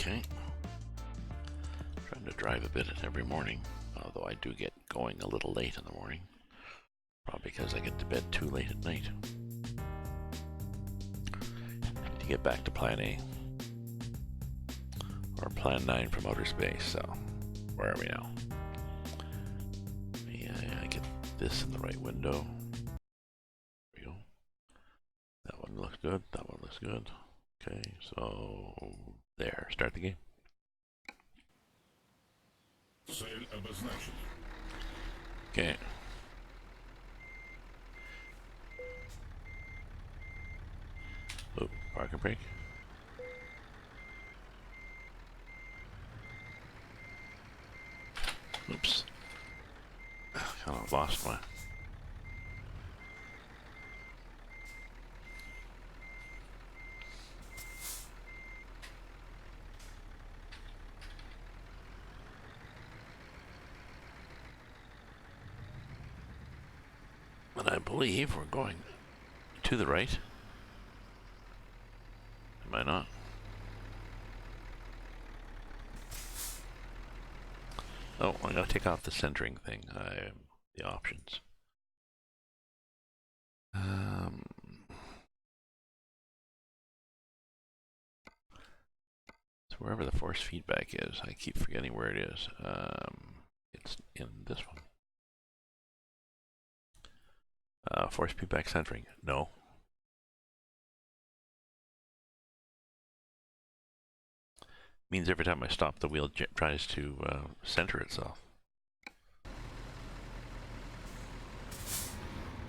Okay. Trying to drive a bit every morning, although I do get going a little late in the morning. Probably because I get to bed too late at night. To get back to Plan A. Or Plan 9 from outer space, so where are we now? Yeah, I get this in the right window. There we go. That one looks good, that one looks good. Okay, so there, start the game. Цель обозначена. Okay. Oh, parking brake. Oops. Kind of lost my... But I believe we're going to the right. Am I not? Oh, I gotta take off the centering thing. The options. So wherever the force feedback is, I keep forgetting where it is. It's in this one. Force feedback centering. No. Means every time I stop, the wheel tries to center itself.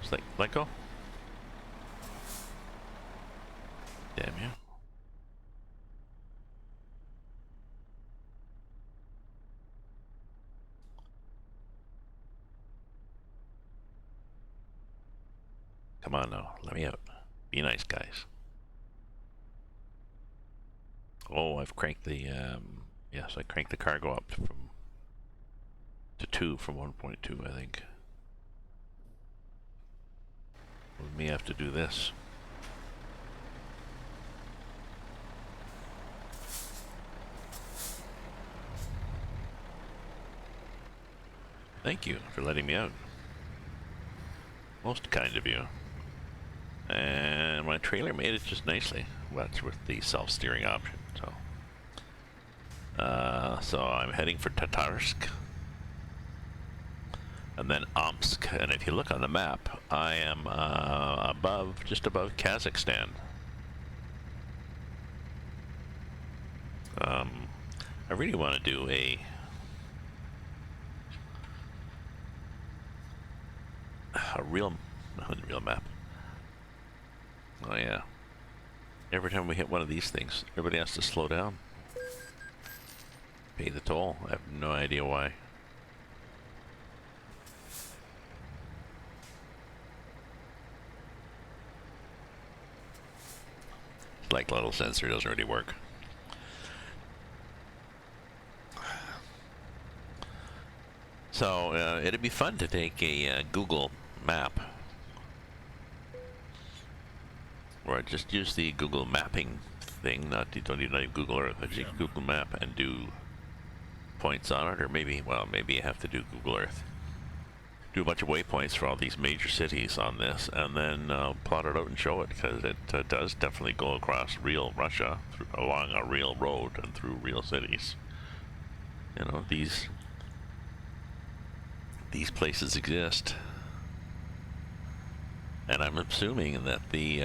It's like, let go. Damn you. Come on now, let me out. Be nice, guys. Oh, I've cranked the, yes, I cranked the cargo up to 2 from 1.2, I think. We may have to do this. Thank you for letting me out. Most kind of you. And my trailer made it just nicely. Well, that's with the self-steering option, so. So I'm heading for Tatarsk. And then Omsk. And if you look on the map, I am just above Kazakhstan. I really want to do a real map. Oh yeah. Every time we hit one of these things, everybody has to slow down. Pay the toll. I have no idea why. It's like little sensor doesn't really work. So it'd be fun to take a Google map. Or just use the Google mapping thing, you don't even need Google Earth, just Google Map and do points on it, or maybe you have to do Google Earth. Do a bunch of waypoints for all these major cities on this, and then plot it out and show it, because it does definitely go across real Russia, along a real road and through real cities. You know, these places exist. And I'm assuming that the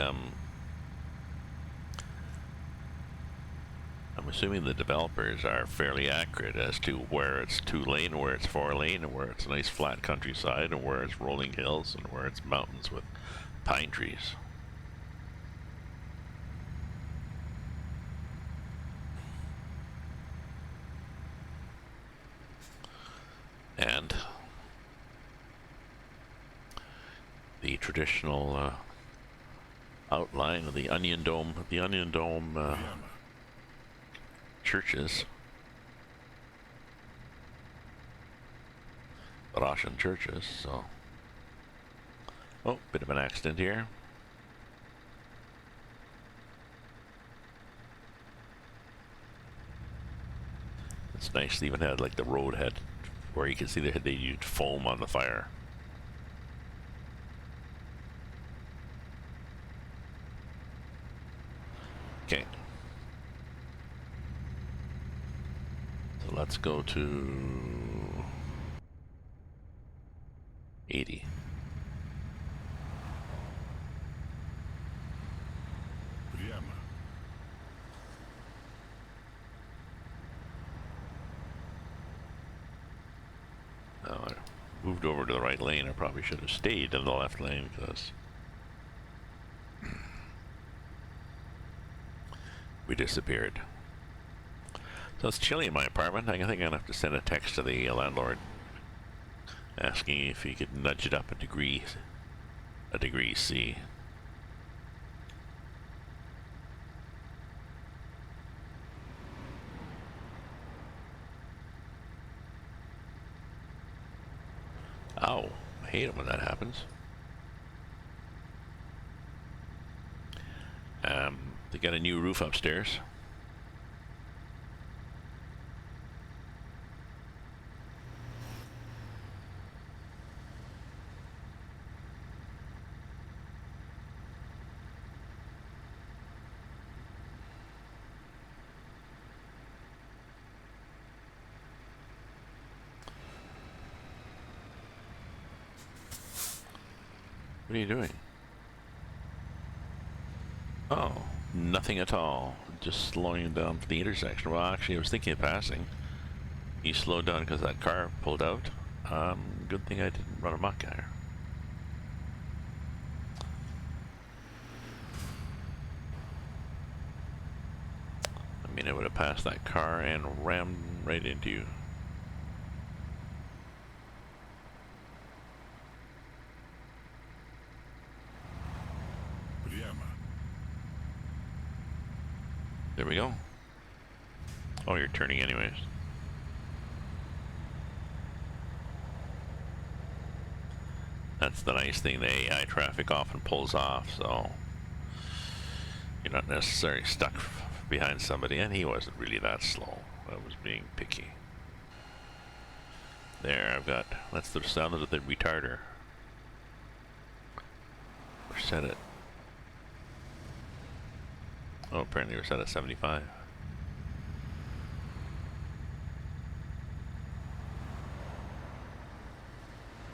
developers are fairly accurate as to where it's 2-lane, where it's 4-lane, and where it's a nice flat countryside, and where it's rolling hills, and where it's mountains with pine trees. And the traditional outline of the Onion Dome, churches, Russian churches, so. Oh, bit of an accident here. It's nice. They even had like the road had where you can see they used foam on the fire. Okay. So let's go to 80. Прямо. Now I moved over to the right lane. I probably should have stayed in the left lane because we disappeared. So it's chilly in my apartment. I think I'm gonna have to send a text to the landlord asking if he could nudge it up a degree C. Oh, I hate it when that happens. They got a new roof upstairs. What are you doing? Oh, nothing at all. Just slowing down for the intersection. Well, actually, I was thinking of passing. He slowed down because that car pulled out. Good thing I didn't run amok there. I mean, I would have passed that car and rammed right into you. Прямо. There we go. Oh, you're turning anyways. That's the nice thing. The AI traffic often pulls off, so you're not necessarily stuck behind somebody. And he wasn't really that slow. I was being picky. There, I've got. That's the sound of the retarder. Or set it. Oh, apparently we're set at 75.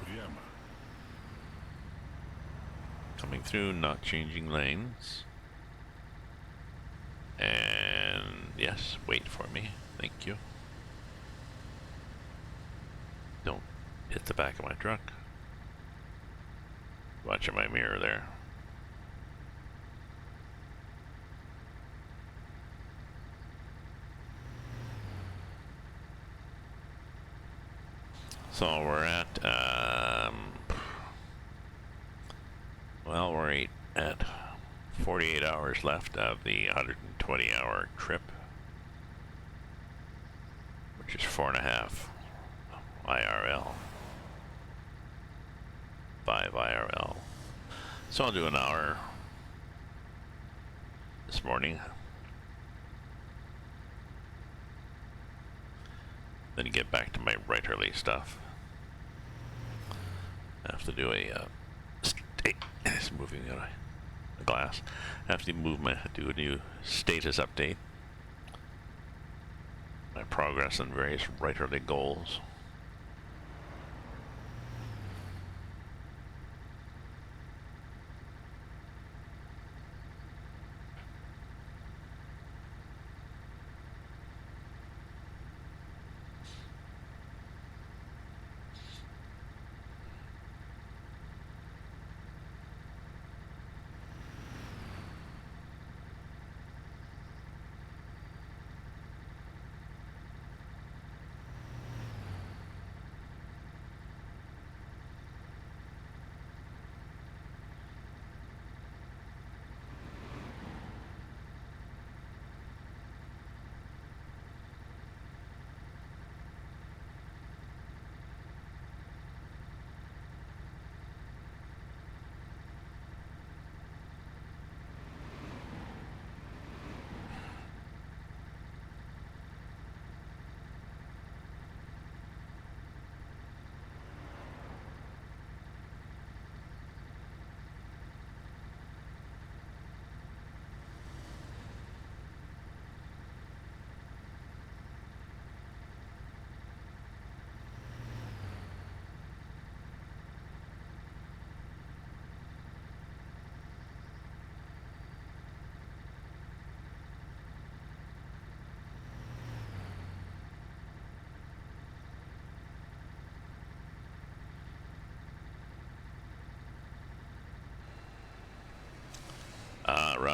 Прямо. Coming through, not changing lanes. And yes, wait for me. Thank you. Don't hit the back of my truck. Watching my mirror there. So we're at, well, we're at 48 hours left of the 120-hour trip, which is 4.5 IRL, 5 IRL. So I'll do an hour this morning. Then get back to my writerly stuff. I have to do a it's moving a glass. I have to do a new status update. My progress on various writerly goals.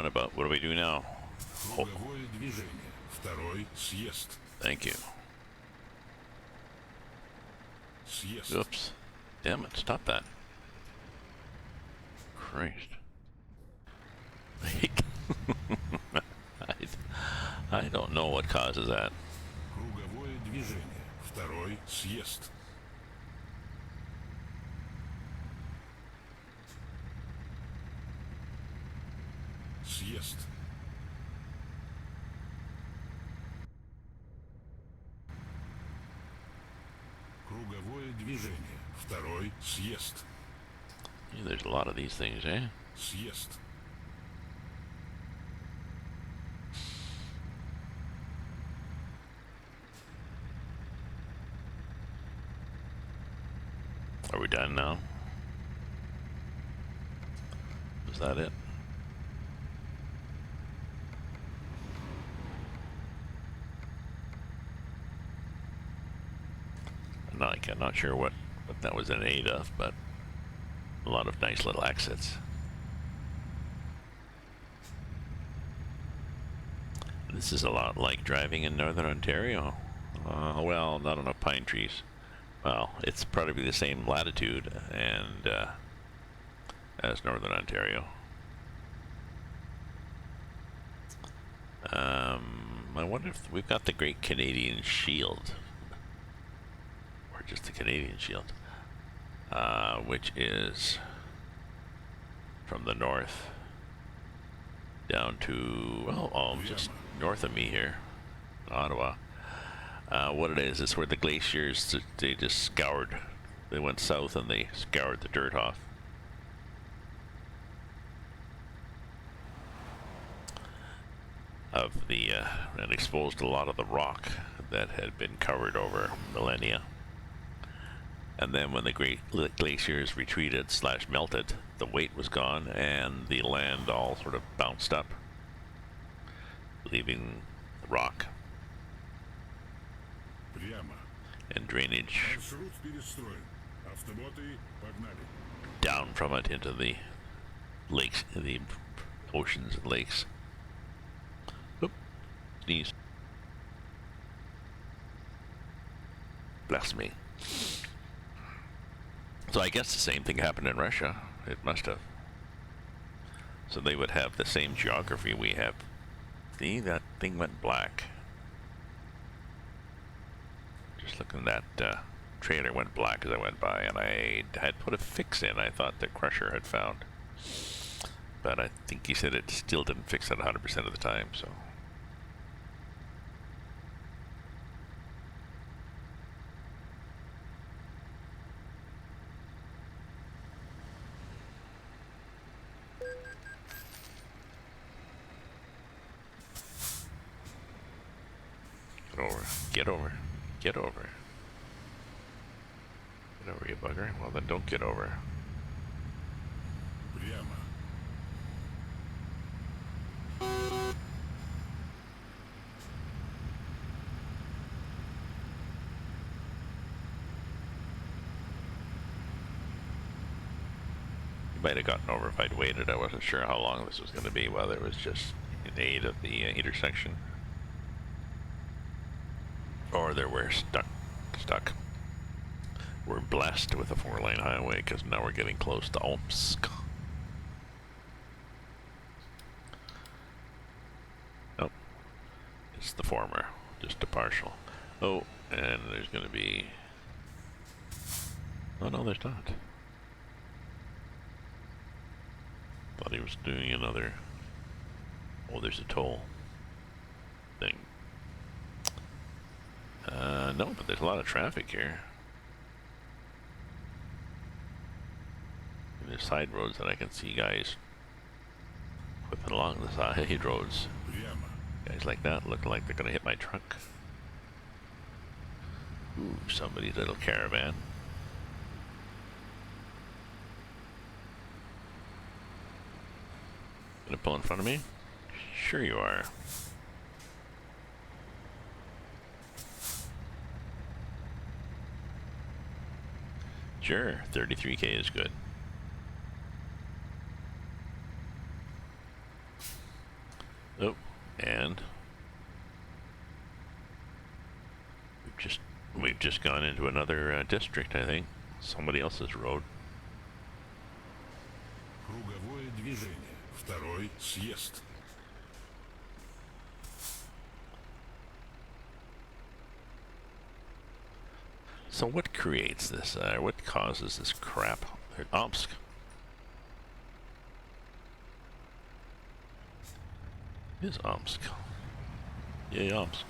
about. What do we do now? Oh, Круговое движение. Второй съезд. thank you. Съезд. Oops. Damn it, stop that. Christ. I don't know what causes that. Круговое движение. Второй съезд. Съезд. Круговое движение. Второй съезд. Yeah, there's a lot of these things, eh? Съезд. Are we done now? Is that it? I'm not sure what that was in aid of, but a lot of nice little exits. This is a lot like driving in Northern Ontario. Well, not enough pine trees. Well, it's probably the same latitude and as Northern Ontario. I wonder if we've got the Great Canadian Shield, or just the Canadian Shield, which is from the north down to, well, just north of me here, Ottawa. What it is where the glaciers, they just scoured. They went south and they scoured the dirt off. Of the, and exposed a lot of the rock that had been covered over millennia. And then when the great glaciers retreated / melted, the weight was gone and the land all sort of bounced up, leaving rock Прямо. and drainage Маршрут перестроен. Автоботы погнали. down from it into the lakes, the oceans and lakes. Oop, sneeze. Bless me. So I guess the same thing happened in Russia. It must have. So they would have the same geography we have. See, that thing went black. Just looking at that trailer went black as I went by, and I had put a fix in. I thought the crusher had found, but I think he said it still didn't fix it 100% of the time. So. Get over. Get over. Get over, you bugger. Well, then don't get over. Прямо. You might have gotten over if I'd waited. I wasn't sure how long this was going to be, whether it was just in aid of the intersection, or there were stuck. We're blessed with a 4-lane highway because now we're getting close to Omsk. Nope, it's the former, just a partial. Oh, and there's going to be. Oh no, there's not. Thought he was doing another. Oh, there's a toll thing. No, but there's a lot of traffic here. And there's side roads that I can see guys whipping along the side roads. Прямо. Guys like that look like they're gonna hit my truck. Ooh, somebody's little caravan. Gonna pull in front of me? Sure you are. Sure, 33K is good. And we've just gone into another district, I think. Somebody else's road. Круговое движение. Второй съезд. So what creates this? What causes this crap? Omsk. It is Omsk. Yay, Omsk.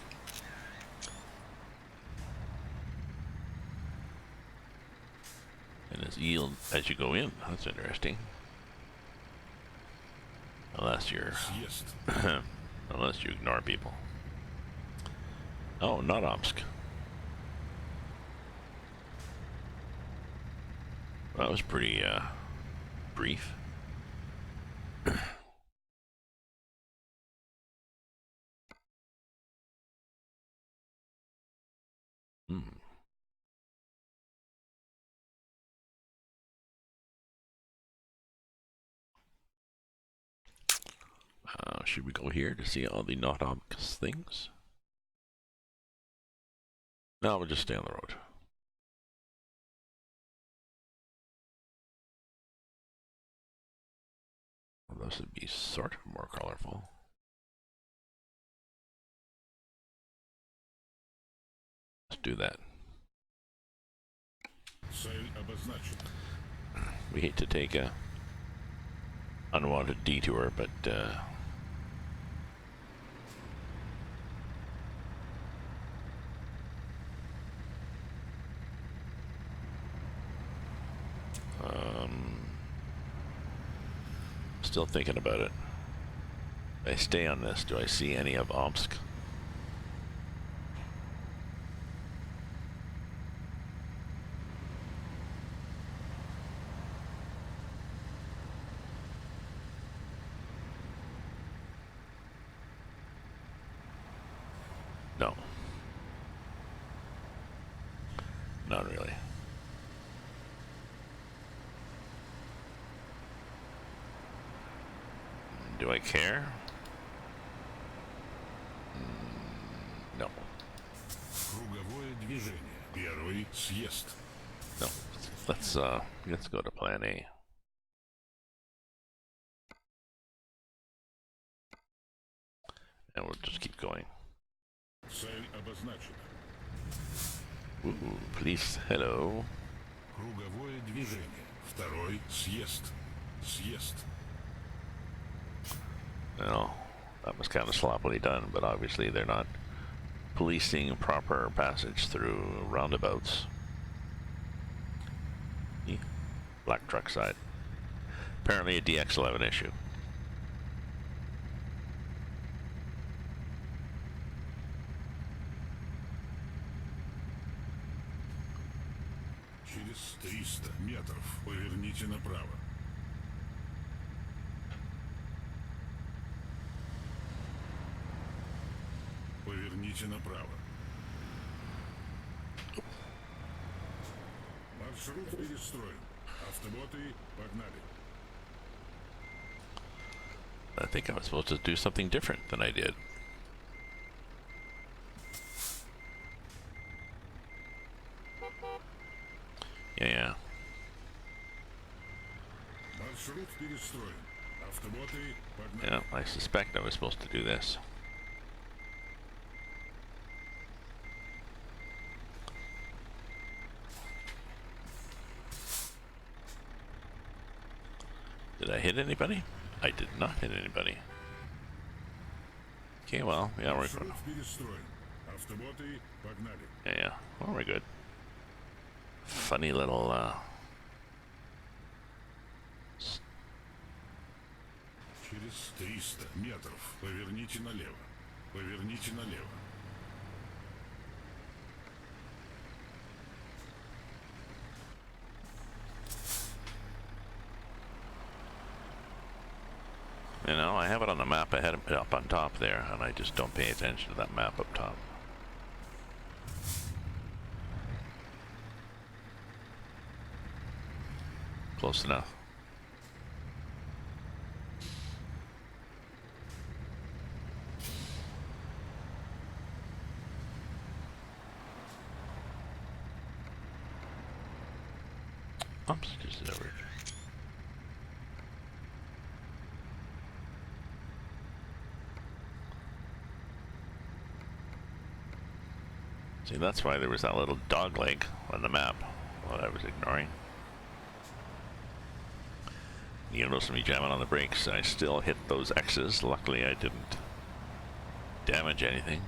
And it's yield as you go in. That's interesting. Unless you're... Съезд. unless you ignore people. Oh, not Omsk. That was pretty, brief. Should we go here to see all the not obvious things? No, we'll just stay on the road. Well, those would be sort of more colorful. Let's do that. Цель обозначена. We hate to take a unwanted detour, but still thinking about it. If I stay on this, do I see any of Omsk? No. Not really. Do I care? No. Круговое движение. Первый съезд. No. Let's go to plan A. And we'll just keep going. Цель обозначена. Ooh, police, hello. Круговое движение. Второй съезд. Съезд. Well, that was kind of sloppily done, but obviously they're not policing proper passage through roundabouts. Black truck side. Apparently a DX11 issue. Через 300 метров поверните направо. Поверните направо. Маршрут перестроен. Автоботы погнали. I think I was supposed to do something different than I did. Yeah. Маршрут перестроен. Автоботы погнали. Yeah, I suspect I was supposed to do this. Did I hit anybody? I did not hit anybody. Okay, well, yeah, we're good. Маршрут перестроен. Автоботы погнали. Yeah, well, we're good. Funny little, Через 300 метров поверните налево. Поверните налево. you know, I have it on the map ahead of up on top there, and I just don't pay attention to that map up top. Close enough. Oops, just over. See, that's why there was that little dog leg on the map that I was ignoring. You notice me jamming on the brakes. I still hit those X's. Luckily, I didn't damage anything.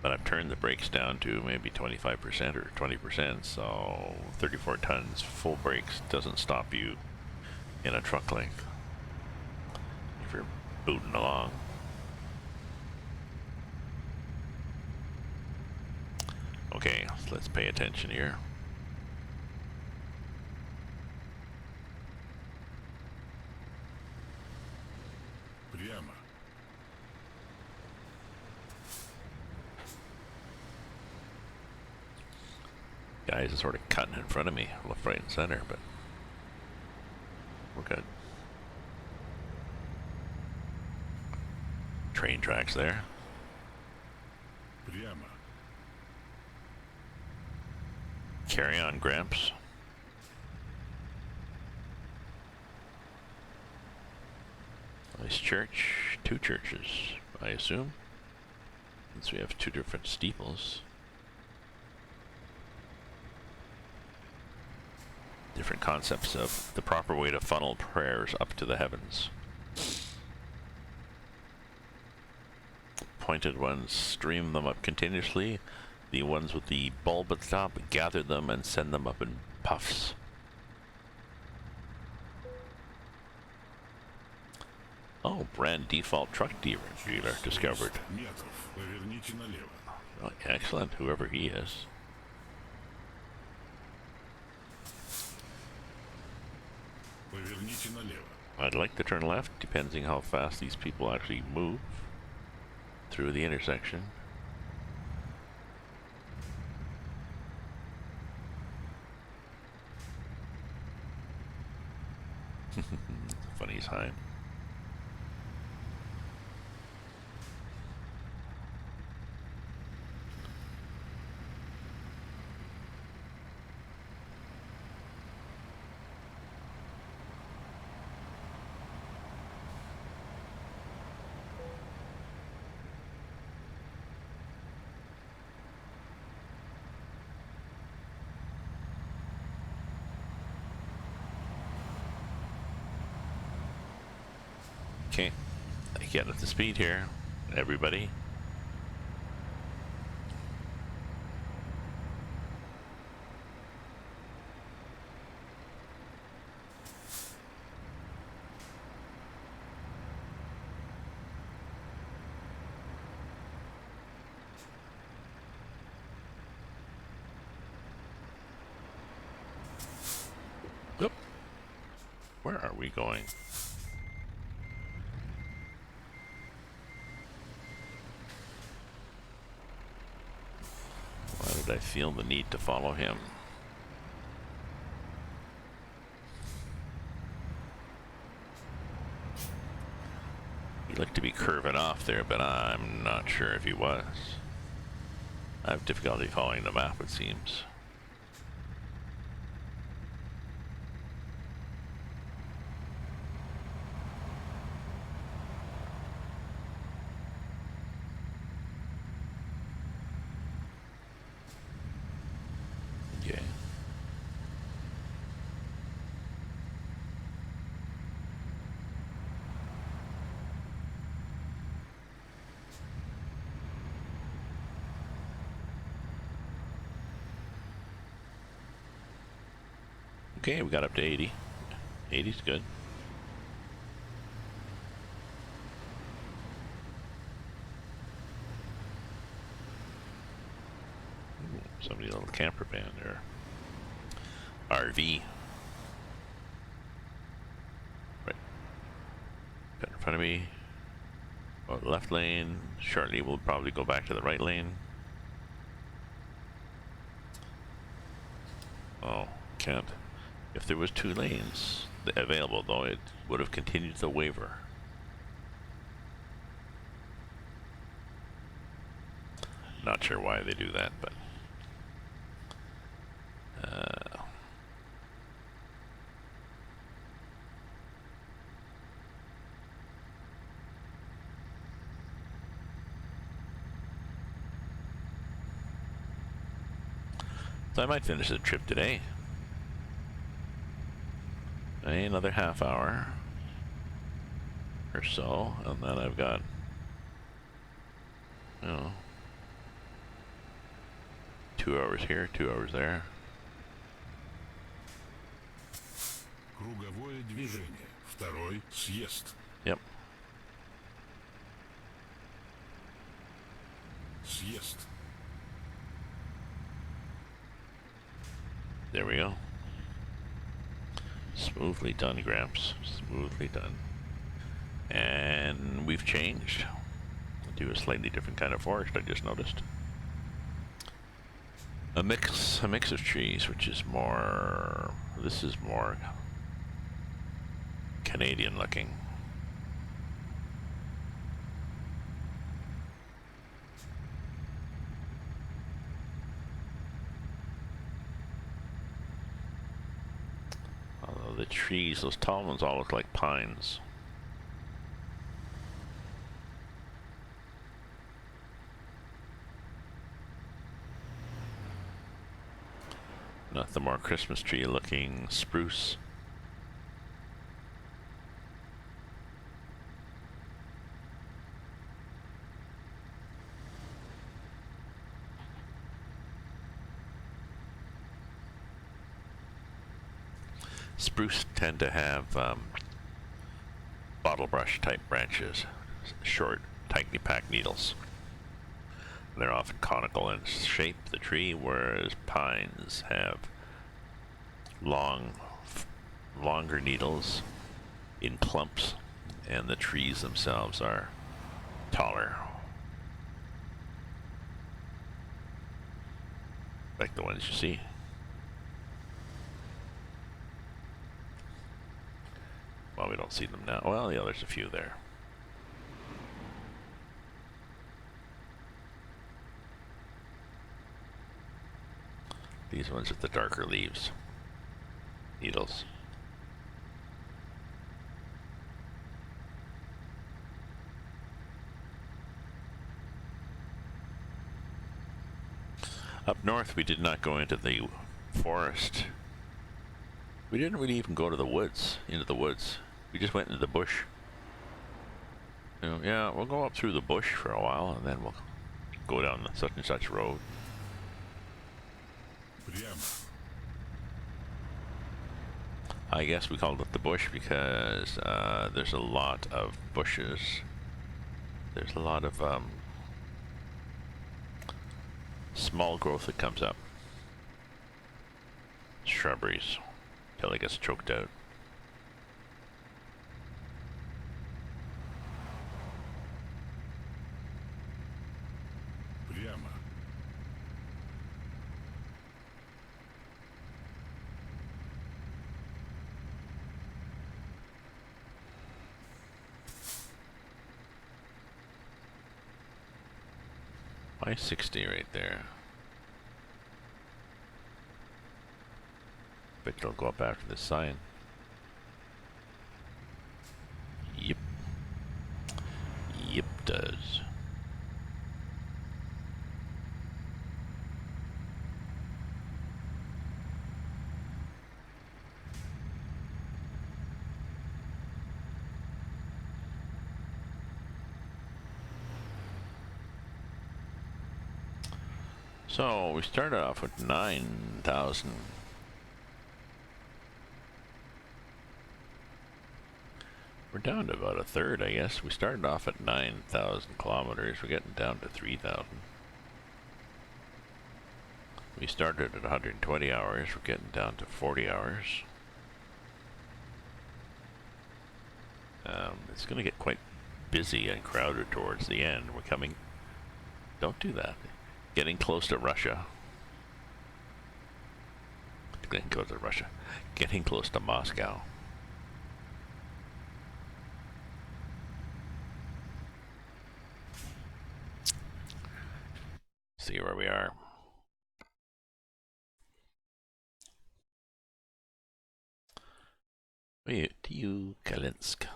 But I've turned the brakes down to maybe 25% or 20%, so 34 tons full brakes doesn't stop you in a truck length if you're booting along. Okay, so let's pay attention here. Прямо. Guys are sort of cutting in front of me, left, right, and center, but we're good. Train tracks there. Прямо. Carry on, Gramps. Nice church. Two churches, I assume, since we have two different steeples. Different concepts of the proper way to funnel prayers up to the heavens. Pointed ones stream them up continuously. The ones with the bulb at the top gather them and send them up in puffs. Oh, brand default truck dealer discovered. Метров. Поверните налево. Oh, excellent, whoever he is. Поверните налево. I'd like to turn left, depending how fast these people actually move through the intersection. Funny sign. Okay, getting up to speed here, everybody. Oop. Where are we going? Why did I feel the need to follow him? He looked to be curving off there, but I'm not sure if he was. I have difficulty following the map, it seems. Okay. Okay, we got up to 80. 80's good. Ooh, somebody's little camper van there. RV. Right. Got in front of me. Oh, left lane. Shortly we'll probably go back to the right lane. Oh, can't. If there was two lanes available, though, it would have continued to waiver. Not sure why they do that, but so I might finish the trip today. Another half hour or so, and then I've got, you know, 2 hours here, 2 hours there. Круговое движение. Второй съезд. Yep. Съезд. There we go. Smoothly done, Gramps. Smoothly done. And we've changed. Do a slightly different kind of forest, I just noticed. A mix of trees, which is more, this is more Canadian looking. Although the trees, those tall ones all look like pines. Not the more Christmas tree looking spruce. Spruce tend to have bottle brush type branches, short, tightly packed needles. They're often conical in shape, the tree, whereas pines have longer needles in clumps, and the trees themselves are taller, like the ones you see. Well, we don't see them now. Well, yeah, there's a few there. These ones with the darker leaves, needles. Up north, we did not go into the forest. We didn't really even go to the woods, into the woods. We just went into the bush. You know, yeah, we'll go up through the bush for a while, and then we'll go down the such and such road. Прямо. I guess we called it the bush because there's a lot of bushes. There's a lot of small growth that comes up. Shrubberies till it gets choked out. Прямо. I-60 right there. Bet it'll go up after this sign. Yep. Yep, does. So we started off with 9,000. We're down to about a third, I guess. We started off at 9,000 kilometers. We're getting down to 3,000. We started at 120 hours. We're getting down to 40 hours. It's going to get quite busy and crowded towards the end. We're coming... Don't do that. Getting close to Russia. Getting close to Russia. Getting close to Moscow. see where we are. Wait, do you Kalinsk?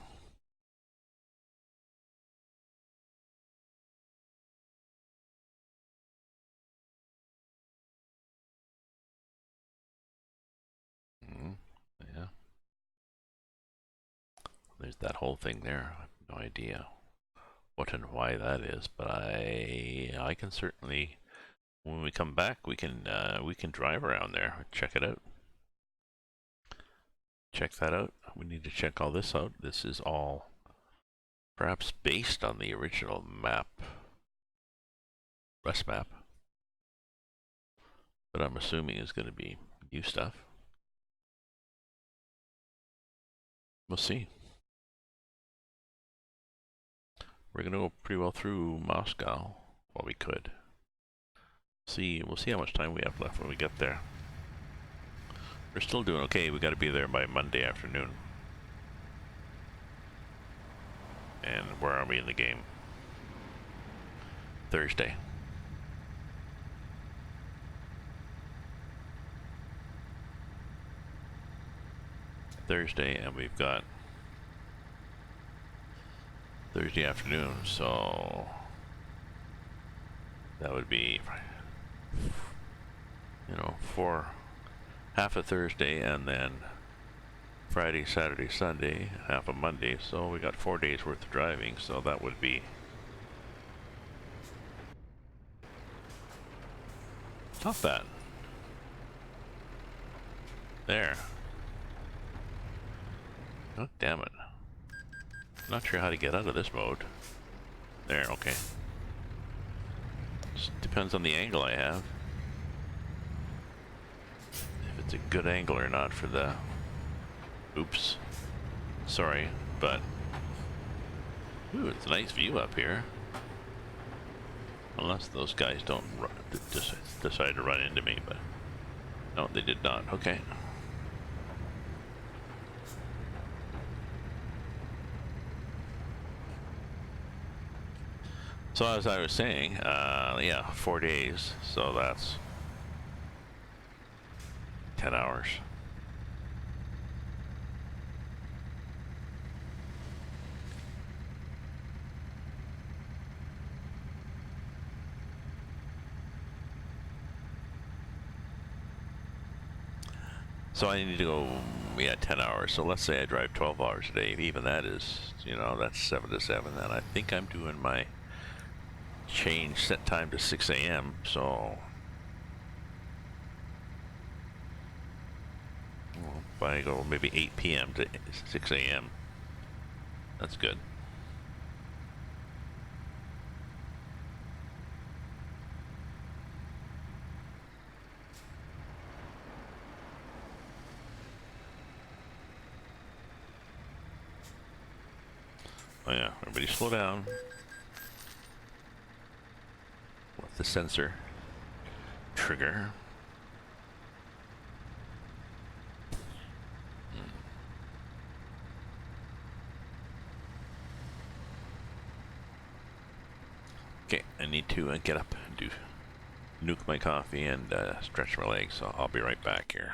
Yeah. There's that whole thing there. I have no idea what and why that is, but I can certainly, when we come back, we can drive around there, check it out. Check that out. We need to check all this out. This is all perhaps based on the original map, Rust map, but I'm assuming is going to be new stuff. We'll see. We're going to go pretty well through Moscow. Well, we could. We'll see how much time we have left when we get there. We're still doing okay. We got to be there by Monday afternoon. And where are we in the game? Thursday. Thursday, and we've got Thursday afternoon, so that would be, you know, for half a Thursday and then Friday, Saturday, Sunday, half a Monday, so we got 4 days worth of driving, so that would be not bad. There. Oh, damn it. Not sure how to get out of this mode. There, okay. Just depends on the angle I have. If it's a good angle or not for the... Oops. Sorry, but... Ooh, it's a nice view up here. Unless those guys don't decide to run into me, but... No, they did not. Okay. So as I was saying, yeah, 4 days, so that's 10 hours. So I need to go, yeah, 10 hours. So let's say I drive 12 hours a day. Even that is, you know, that's 7 to 7. And I think I'm doing my change set time to 6 a.m. So well, if I go maybe 8 p.m. to 6 a.m., that's good. Oh yeah, everybody slow down. Let the sensor trigger. Okay, I need to get up and nuke my coffee and stretch my legs, so I'll be right back here.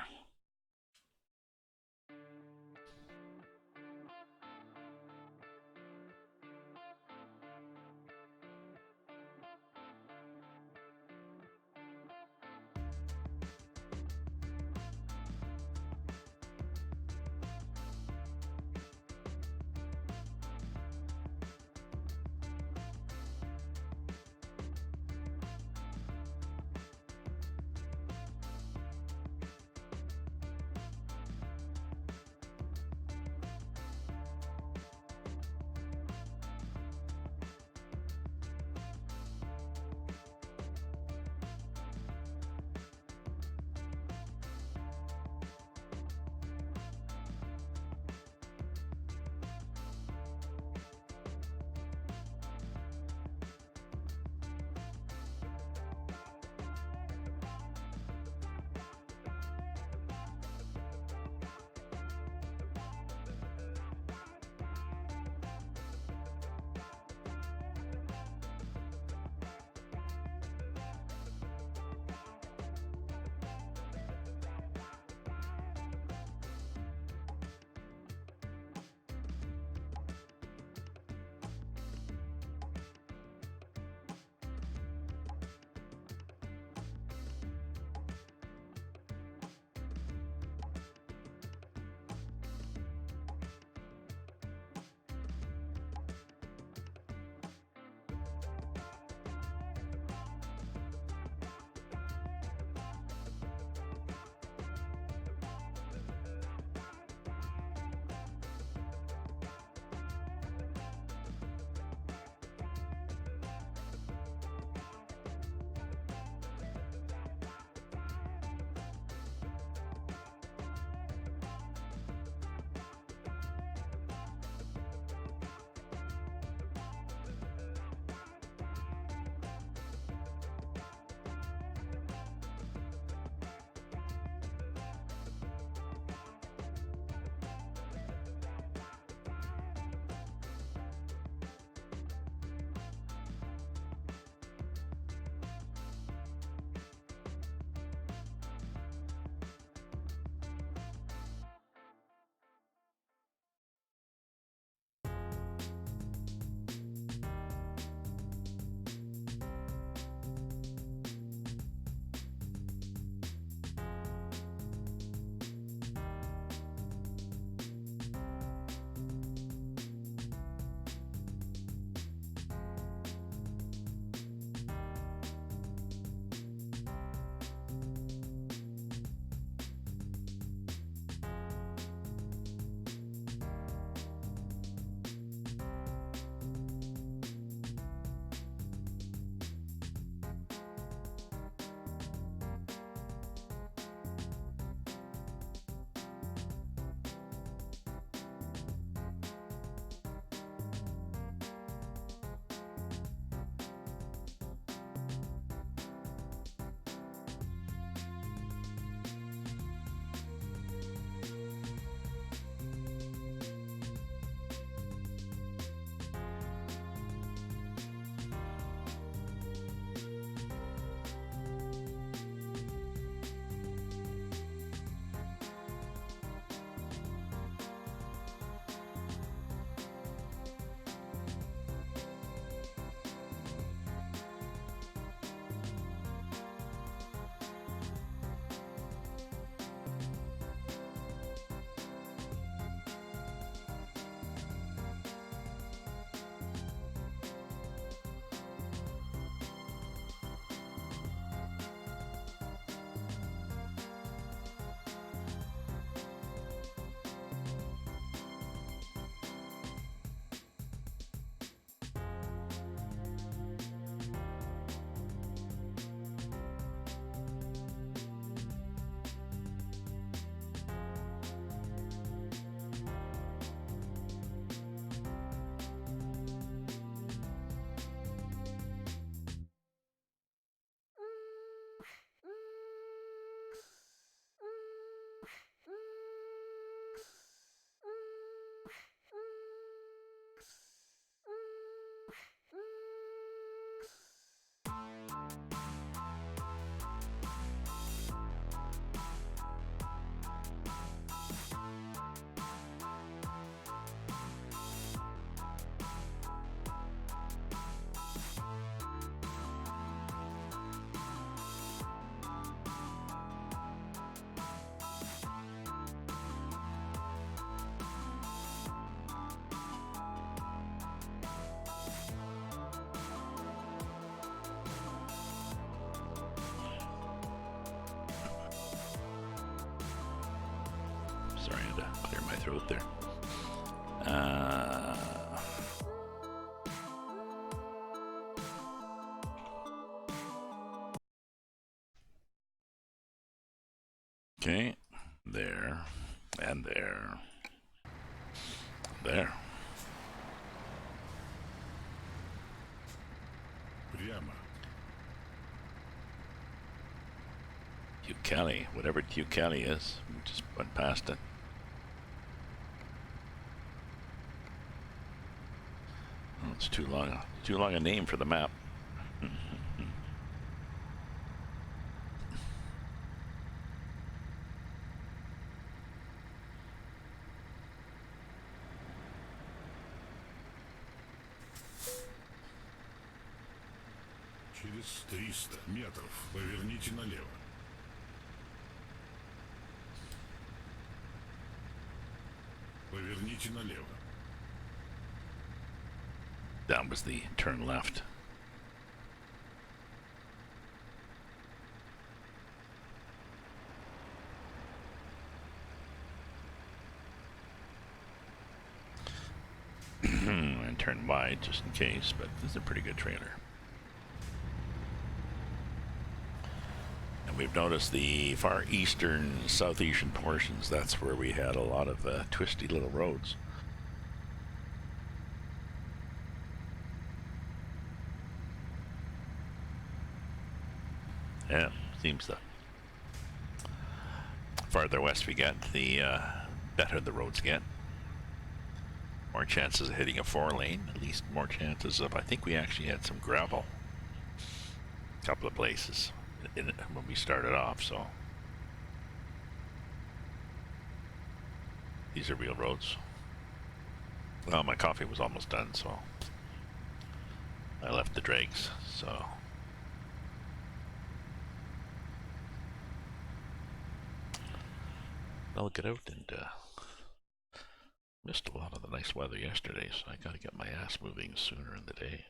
Sorry, I had to clear my throat there. Okay, there, and there, there. Прямо. Duke County, whatever Duke County is, we just went past it. Oh, it's too long a name for the map. Через 300 метров поверните налево. Поверните налево. That was the turn left. And turn wide just in case, but this is a pretty good trailer. And we've noticed the far eastern, southeastern portions, that's where we had a lot of twisty little roads. Yeah, seems the farther west we get, the better the roads get. More chances of hitting a 4-lane, at least more chances of, I think we actually had some gravel. A couple of places when we started off, so. These are real roads. Well, my coffee was almost done, so I left the dregs, so. I'll get out and missed a lot of the nice weather yesterday, so I gotta get my ass moving sooner in the day.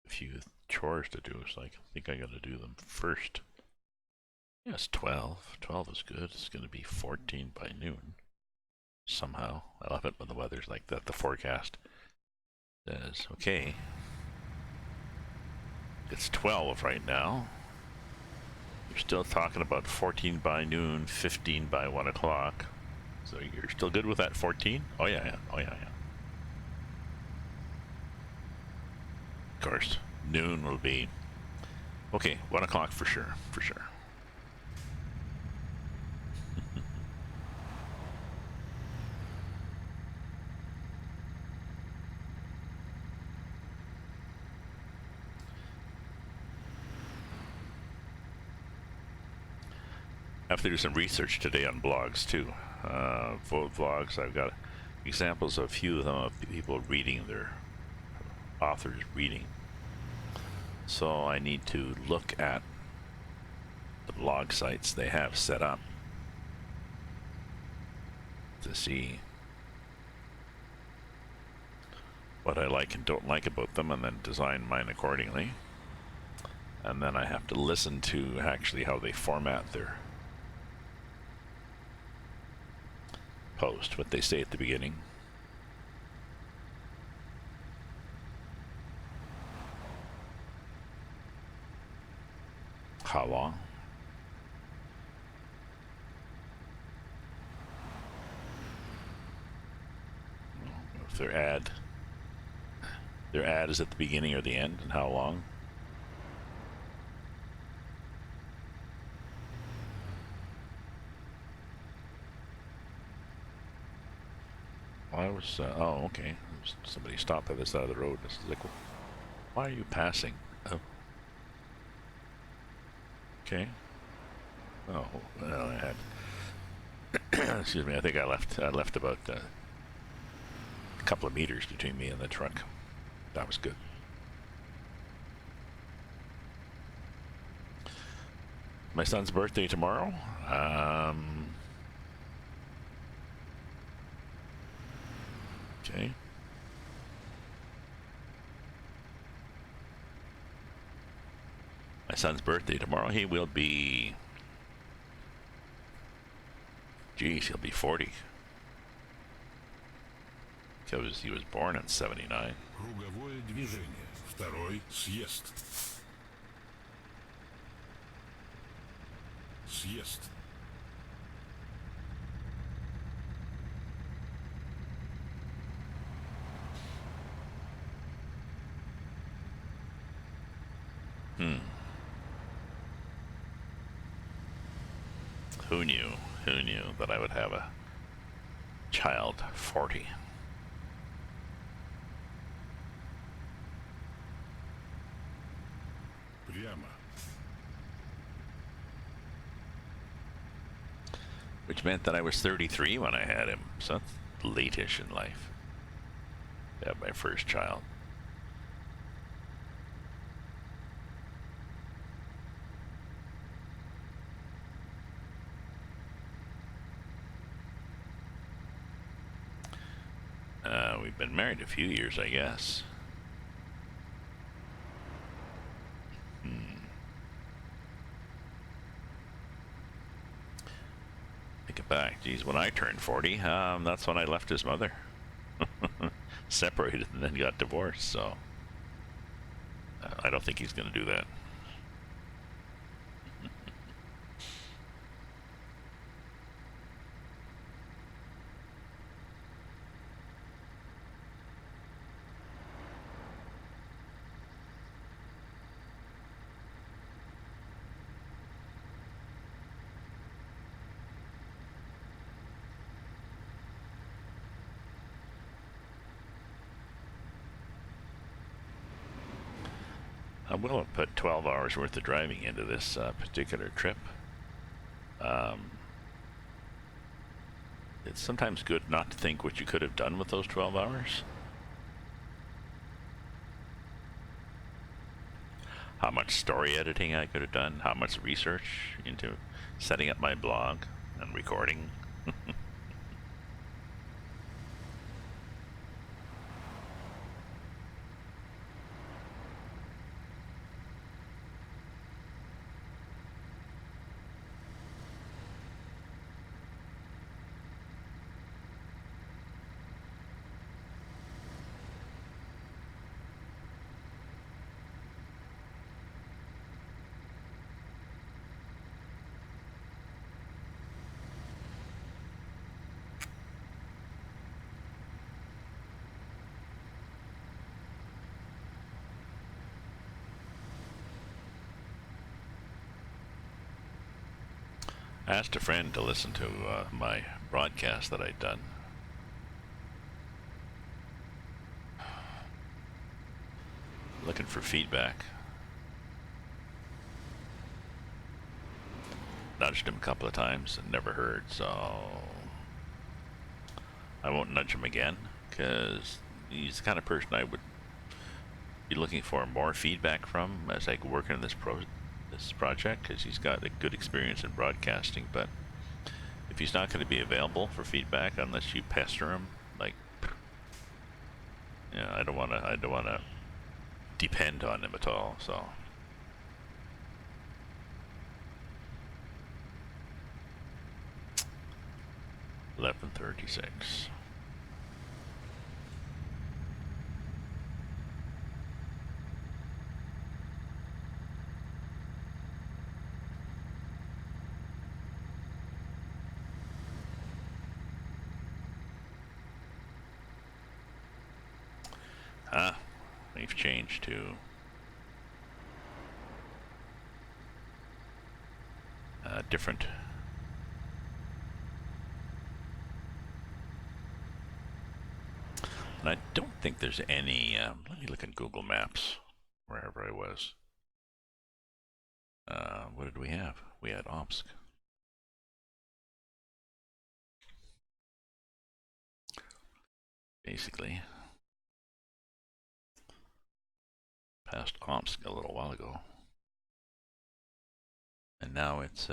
A few chores to do, so I think I gotta do them first. Yeah, it's 12. 12 is good. It's gonna be 14 by noon. Somehow. I love it when the weather's like that. The forecast says, okay, it's 12 right now. You're still talking about 14 by noon, 15 by 1 o'clock. So you're still good with that 14? Oh yeah, yeah. Oh yeah, yeah. Of course, noon will be, okay, 1 o'clock for sure, for sure. I have to do some research today on blogs too. Vote vlogs, I've got examples of a few of them of people reading their authors reading. So I need to look at the blog sites they have set up to see what I like and don't like about them, and then design mine accordingly. And then I have to listen to actually how they format their post, what they say at the beginning. How long? If their ad is at the beginning or the end, and how long? Well, I was, oh, okay. Somebody stopped by the side of the road. This is like, why are you passing? Oh. Okay. Oh, well, I had, excuse me, I think I left about a couple of meters between me and the truck. That was good. My son's birthday tomorrow. Okay. My son's birthday tomorrow. He will be Geez, he'll be 40. Because he was born in 79. Круговое движение. Второй съезд. Съезд. Who knew? Who knew that I would have a child 40? Прямо. Which meant that I was 33 when I had him. So that's late-ish in life to have my first child. We've been married a few years, I guess. Think it back. Geez, when I turned 40, that's when I left his mother. Separated and then got divorced, so I don't think he's going to do that. I will have put 12 hours worth of driving into this particular trip. It's sometimes good not to think what you could have done with those 12 hours. How much story editing I could have done, how much research into setting up my blog and recording. I asked a friend to listen to my broadcast that I'd done. Looking for feedback. Nudged him a couple of times and never heard, so I won't nudge him again, because he's the kind of person I would be looking for more feedback from as I work on this project, because he's got a good experience in broadcasting. But if he's not going to be available for feedback unless you pester him, like, I don't want to depend on him at all. So 11:36. We've changed to different. And I don't think there's any. Let me look at Google Maps, wherever I was. What did we have? We had Omsk. Basically. Passed Omsk a little while ago. And now it's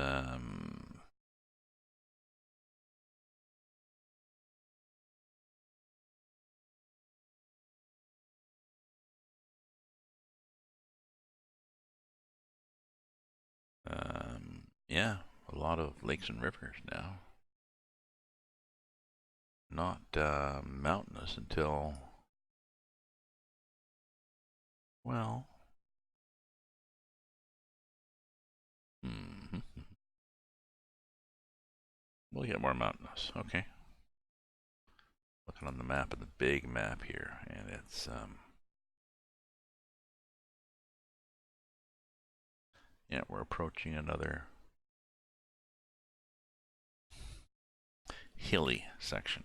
yeah, a lot of lakes and rivers now. not mountainous until, well, we'll get more mountainous. Okay. Looking on the map, of the big map here, and it's yeah, we're approaching another hilly section,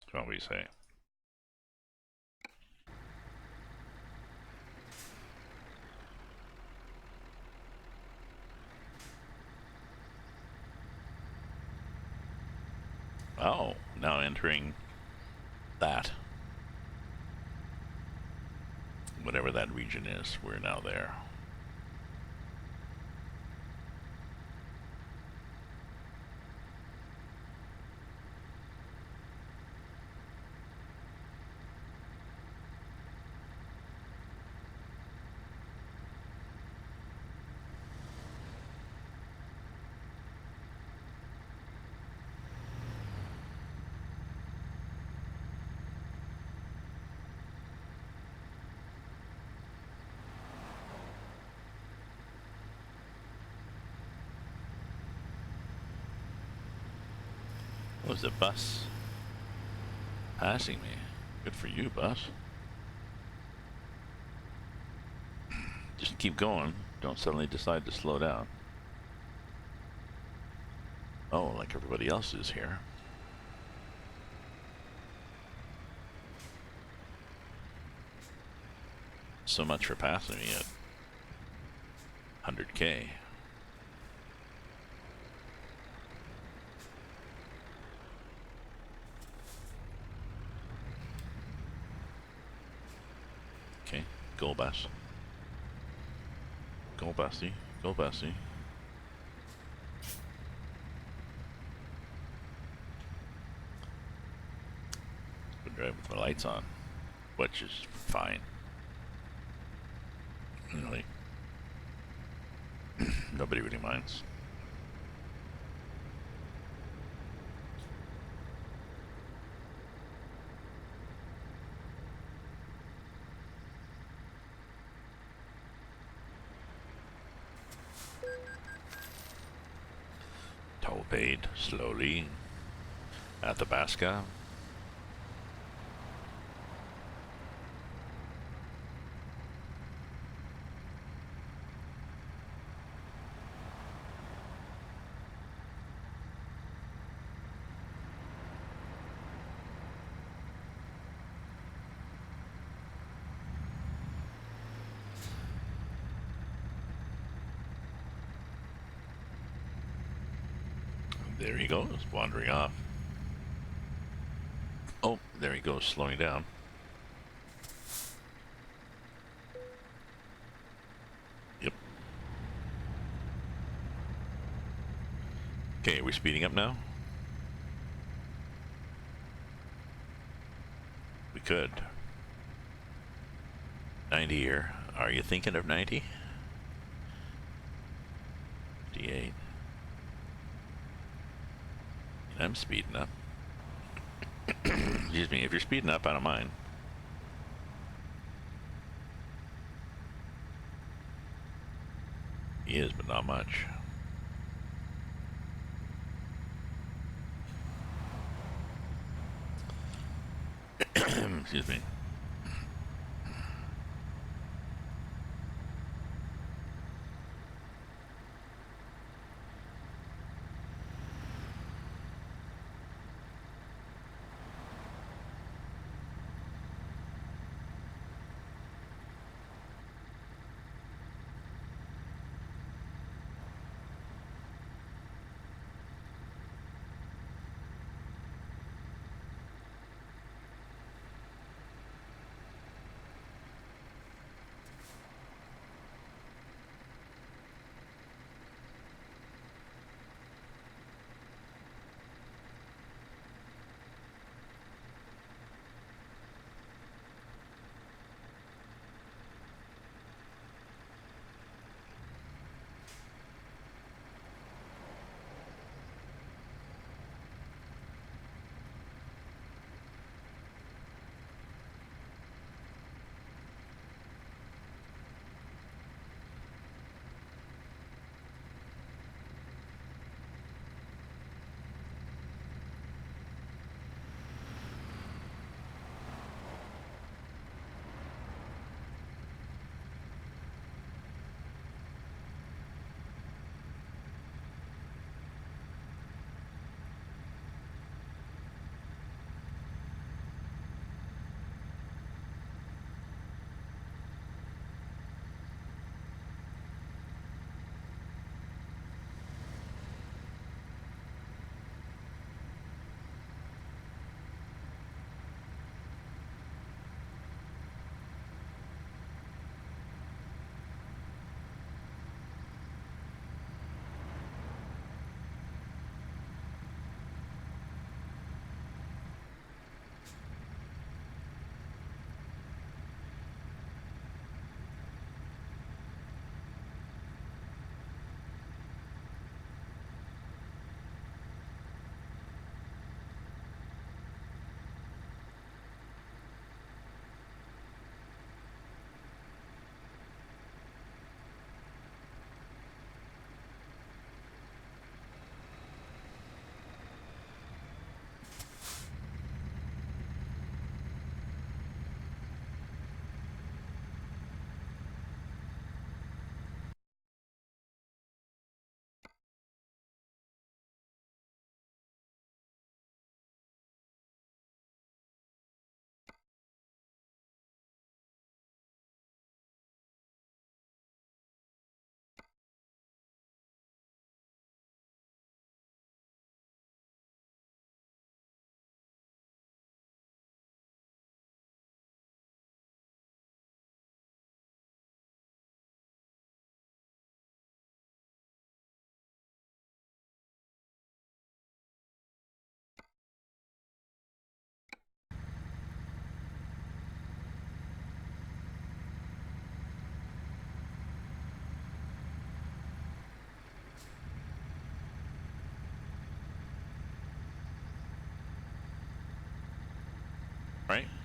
shall we say. Oh, now entering that. Whatever that region is, we're now there. What was the bus passing me? Good for you, bus. Just keep going. Don't suddenly decide to slow down. Oh, like everybody else is here. So much for passing me at 100K. Okay, go bus. Go busy, go busy. Good drive with my lights on, which is fine. Really, nobody really minds. Toll paid slowly at the Basca. There he goes, wandering off. Oh, there he goes, slowing down. Yep. Okay, are we speeding up now? We could. 90 here. Are you thinking of 90? 58. I'm speeding up. Excuse me, if you're speeding up, I don't mind. He is, but not much. Excuse me.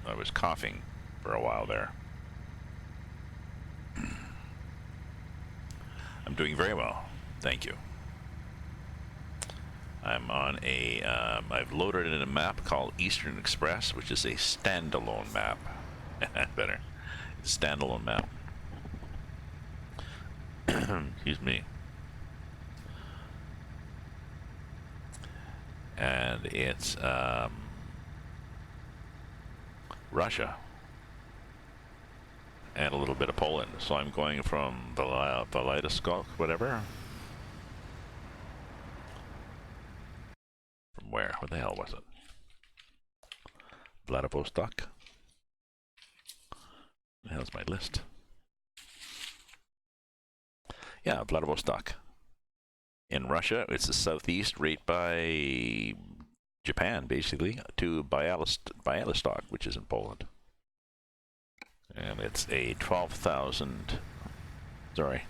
I was coughing for a while there. I'm doing very well, thank you. I'm on a, I've loaded in a map called Eastern Express, which is a standalone map. Better. It's a standalone map. Excuse me. And it's Russia and a little bit of Poland. So I'm going from Vladivostok, whatever. From where? What the hell was it? Vladivostok. The hell's my list? Yeah, Vladivostok. In Russia, it's the southeast, right by Japan, basically, to Bialystok, which is in Poland. And it's a 12,000, sorry,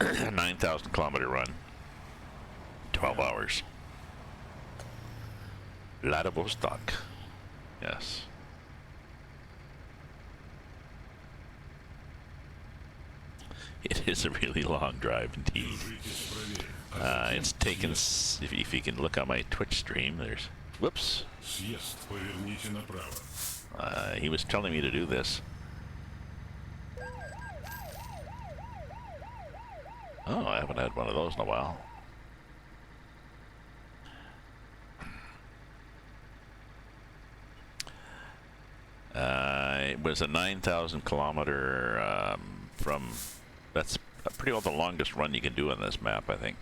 9,000 kilometer run. 12 hours. Vladivostok. Yes. It is a really long drive indeed. It's taken, if you can look on my Twitch stream, there's, whoops. He was telling me to do this. Oh, I haven't had one of those in a while. It was a 9,000 kilometer from, that's pretty well the longest run you can do on this map, I think.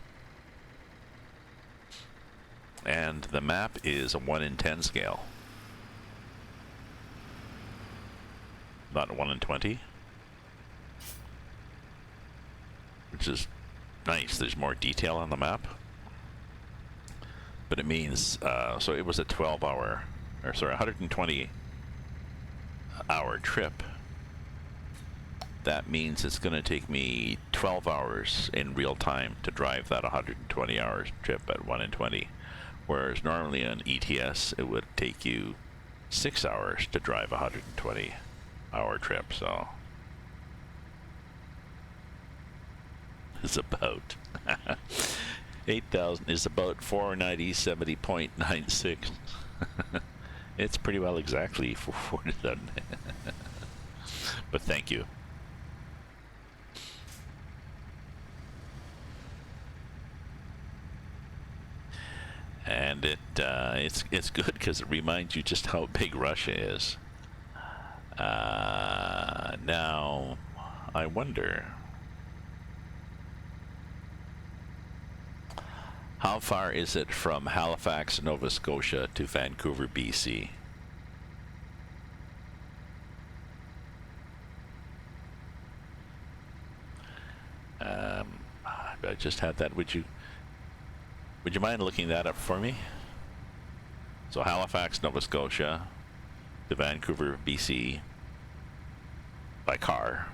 And the map is a 1 in 10 scale. Not 1 in 20. Which is nice. There's more detail on the map. But it means, so it was a 12-hour, or sorry, 120-hour trip. That means it's going to take me 12 hours in real time to drive that 120-hour trip at 1 in 20. Whereas normally on ETS, it would take you 6 hours to drive a 120-hour trip, so it's about 8,000 is about 490.70.96. It's pretty well exactly 4,000. But thank you. And it's good because it reminds you just how big Russia is. Now, I wonder how far is it from Halifax, Nova Scotia to Vancouver, BC? I just had that. Would you mind looking that up for me? So Halifax, Nova Scotia to Vancouver, BC by car.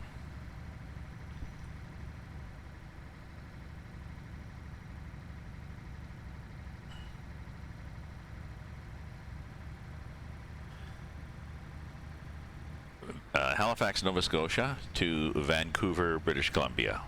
Halifax, Nova Scotia to Vancouver, British Columbia.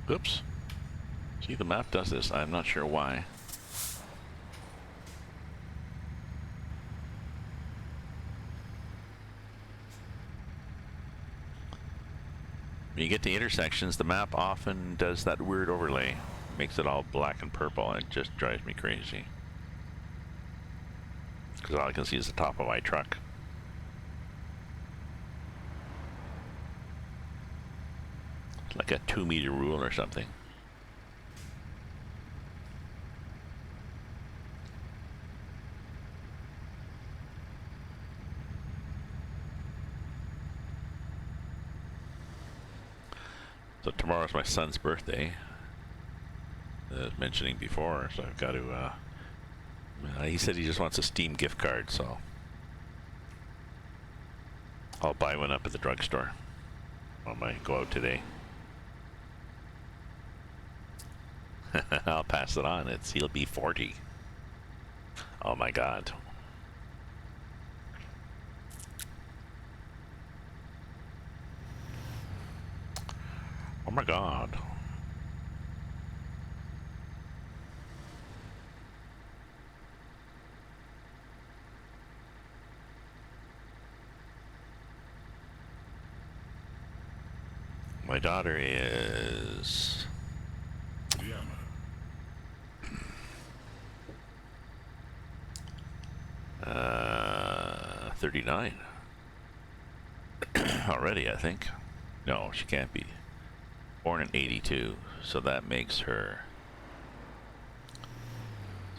Oops. See, the map does this. I'm not sure why. When you get to intersections, the map often does that weird overlay. Makes it all black and purple, and it just drives me crazy. Because all I can see is the top of my truck. Like a 2-meter rule or something. So tomorrow's my son's birthday. I was mentioning before, so I've got to. He said he just wants a Steam gift card, so I'll buy one up at the drugstore. I might go out today. I'll pass it on. He'll be 40. Oh my God. Oh my God. My daughter is Прямо. 39 already, I think. No, she can't be. Born in 82, so that makes her.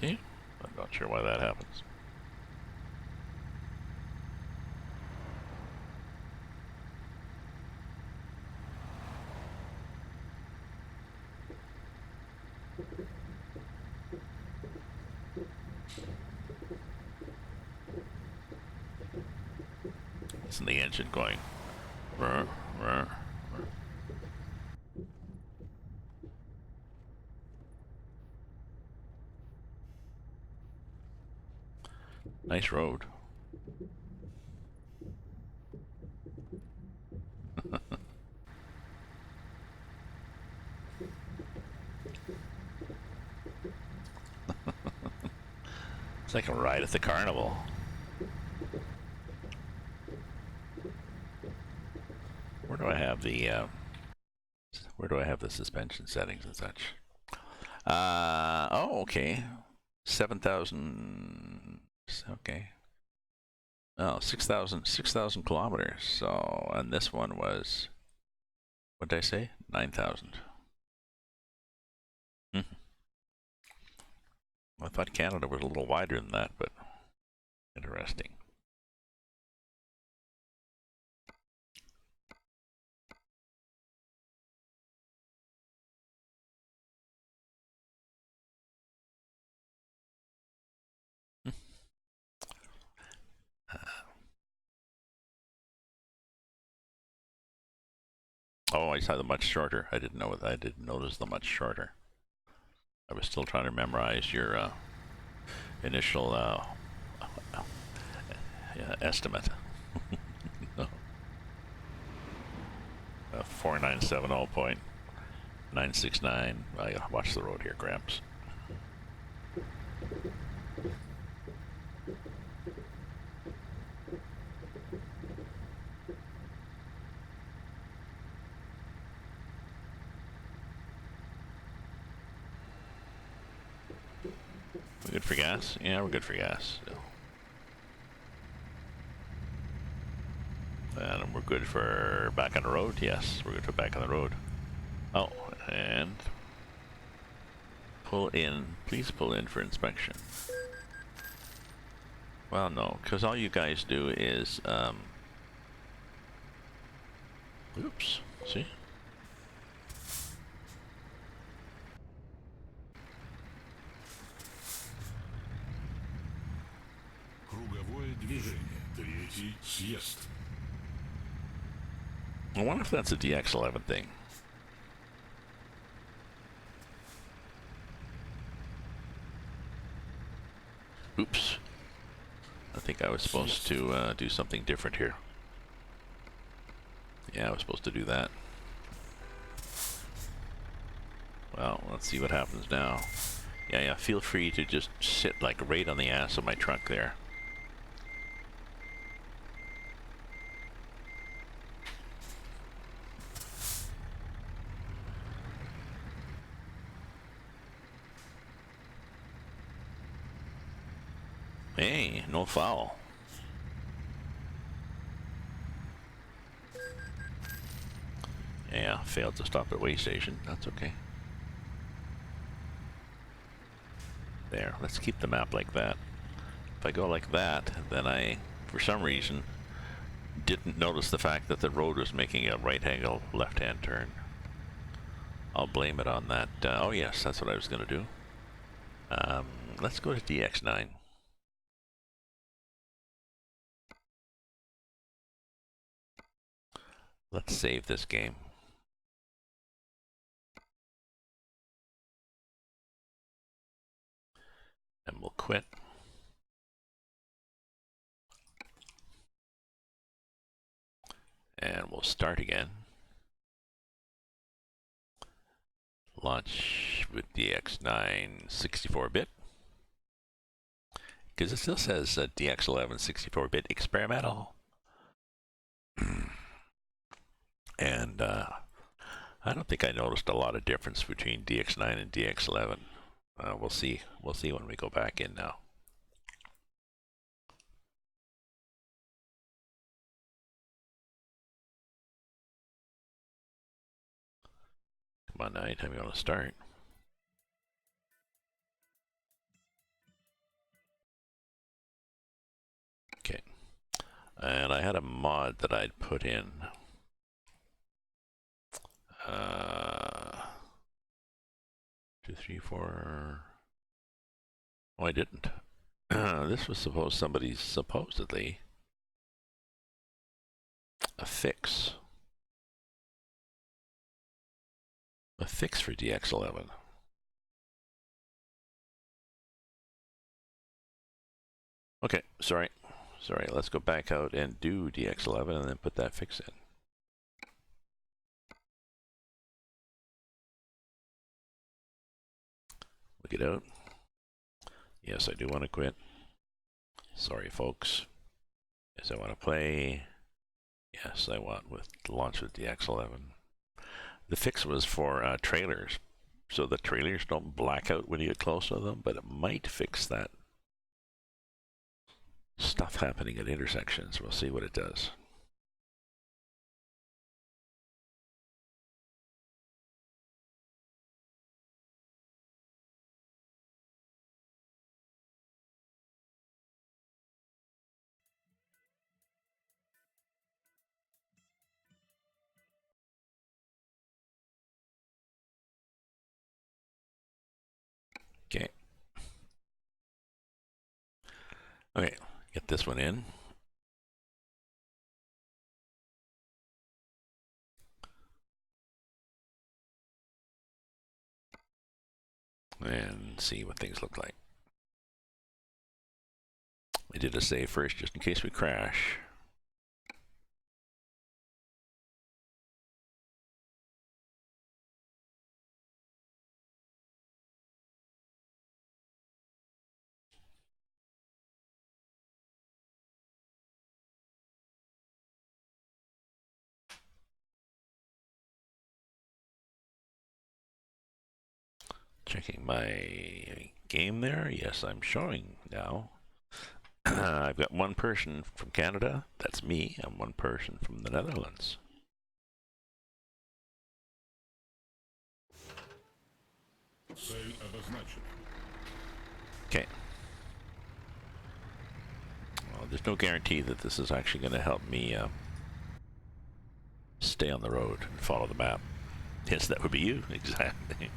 See? I'm not sure why that happens. Isn't the engine going? Rrr, rrr, rrr. Nice road. It's like a ride at the carnival. Where do I have the suspension settings and such? Oh, okay. 7,000. Okay. Oh, 6,000 kilometers. So, and this one was, what did I say? 9,000. I thought Canada was a little wider than that, but interesting. Oh, I saw the much shorter. I didn't notice the much shorter. I was still trying to memorize your initial estimate. No. 4970.969. I gotta watch the road here, Gramps. We good for gas? Yeah, we're good for gas. So. And we're good for back on the road? Yes, we're good for back on the road. Oh, and pull in. Please pull in for inspection. Well, no, because all you guys do is, oops, see? Круговое движение. Третий съезд. I wonder if that's a DX11 thing. Oops. I think I was supposed to do something different here. Yeah, I was supposed to do that. Well, let's see what happens now. Yeah, feel free to just sit like right on the ass of my truck there. Hey, no foul. Yeah, failed to stop at way station. That's okay. There, let's keep the map like that. If I go like that, then I, for some reason, didn't notice the fact that the road was making a right angle left-hand turn. I'll blame it on that. Oh yes, that's what I was going to do. Let's go to DX9. Let's save this game. And we'll quit. And we'll start again. Launch with DX9 64-bit. Because it still says DX11 64-bit experimental. And I don't think I noticed a lot of difference between DX9 and DX11. We'll see. We'll see when we go back in now. Come on, now, anytime you want to start. Okay. And I had a mod that I'd put in. 2, 3, 4. Oh, I didn't. This was supposedly a fix. A fix for DX11. Okay, sorry. Let's go back out and do DX11 and then put that fix in. Look it out. Yes, I do want to quit. Sorry, folks. Yes, I want to play. Yes, I want with launch with DX11. The fix was for trailers, so the trailers don't black out when you get close to them, but it might fix that stuff happening at intersections. We'll see what it does. Okay. Okay, get this one in. And see what things look like. We did a save first just in case we crash. Checking my game there. Yes, I'm showing now. I've got one person from Canada, that's me, and one person from the Netherlands. Цель обозначена. Okay. Well, there's no guarantee that this is actually going to help me stay on the road and follow the map. Yes, that would be you, exactly.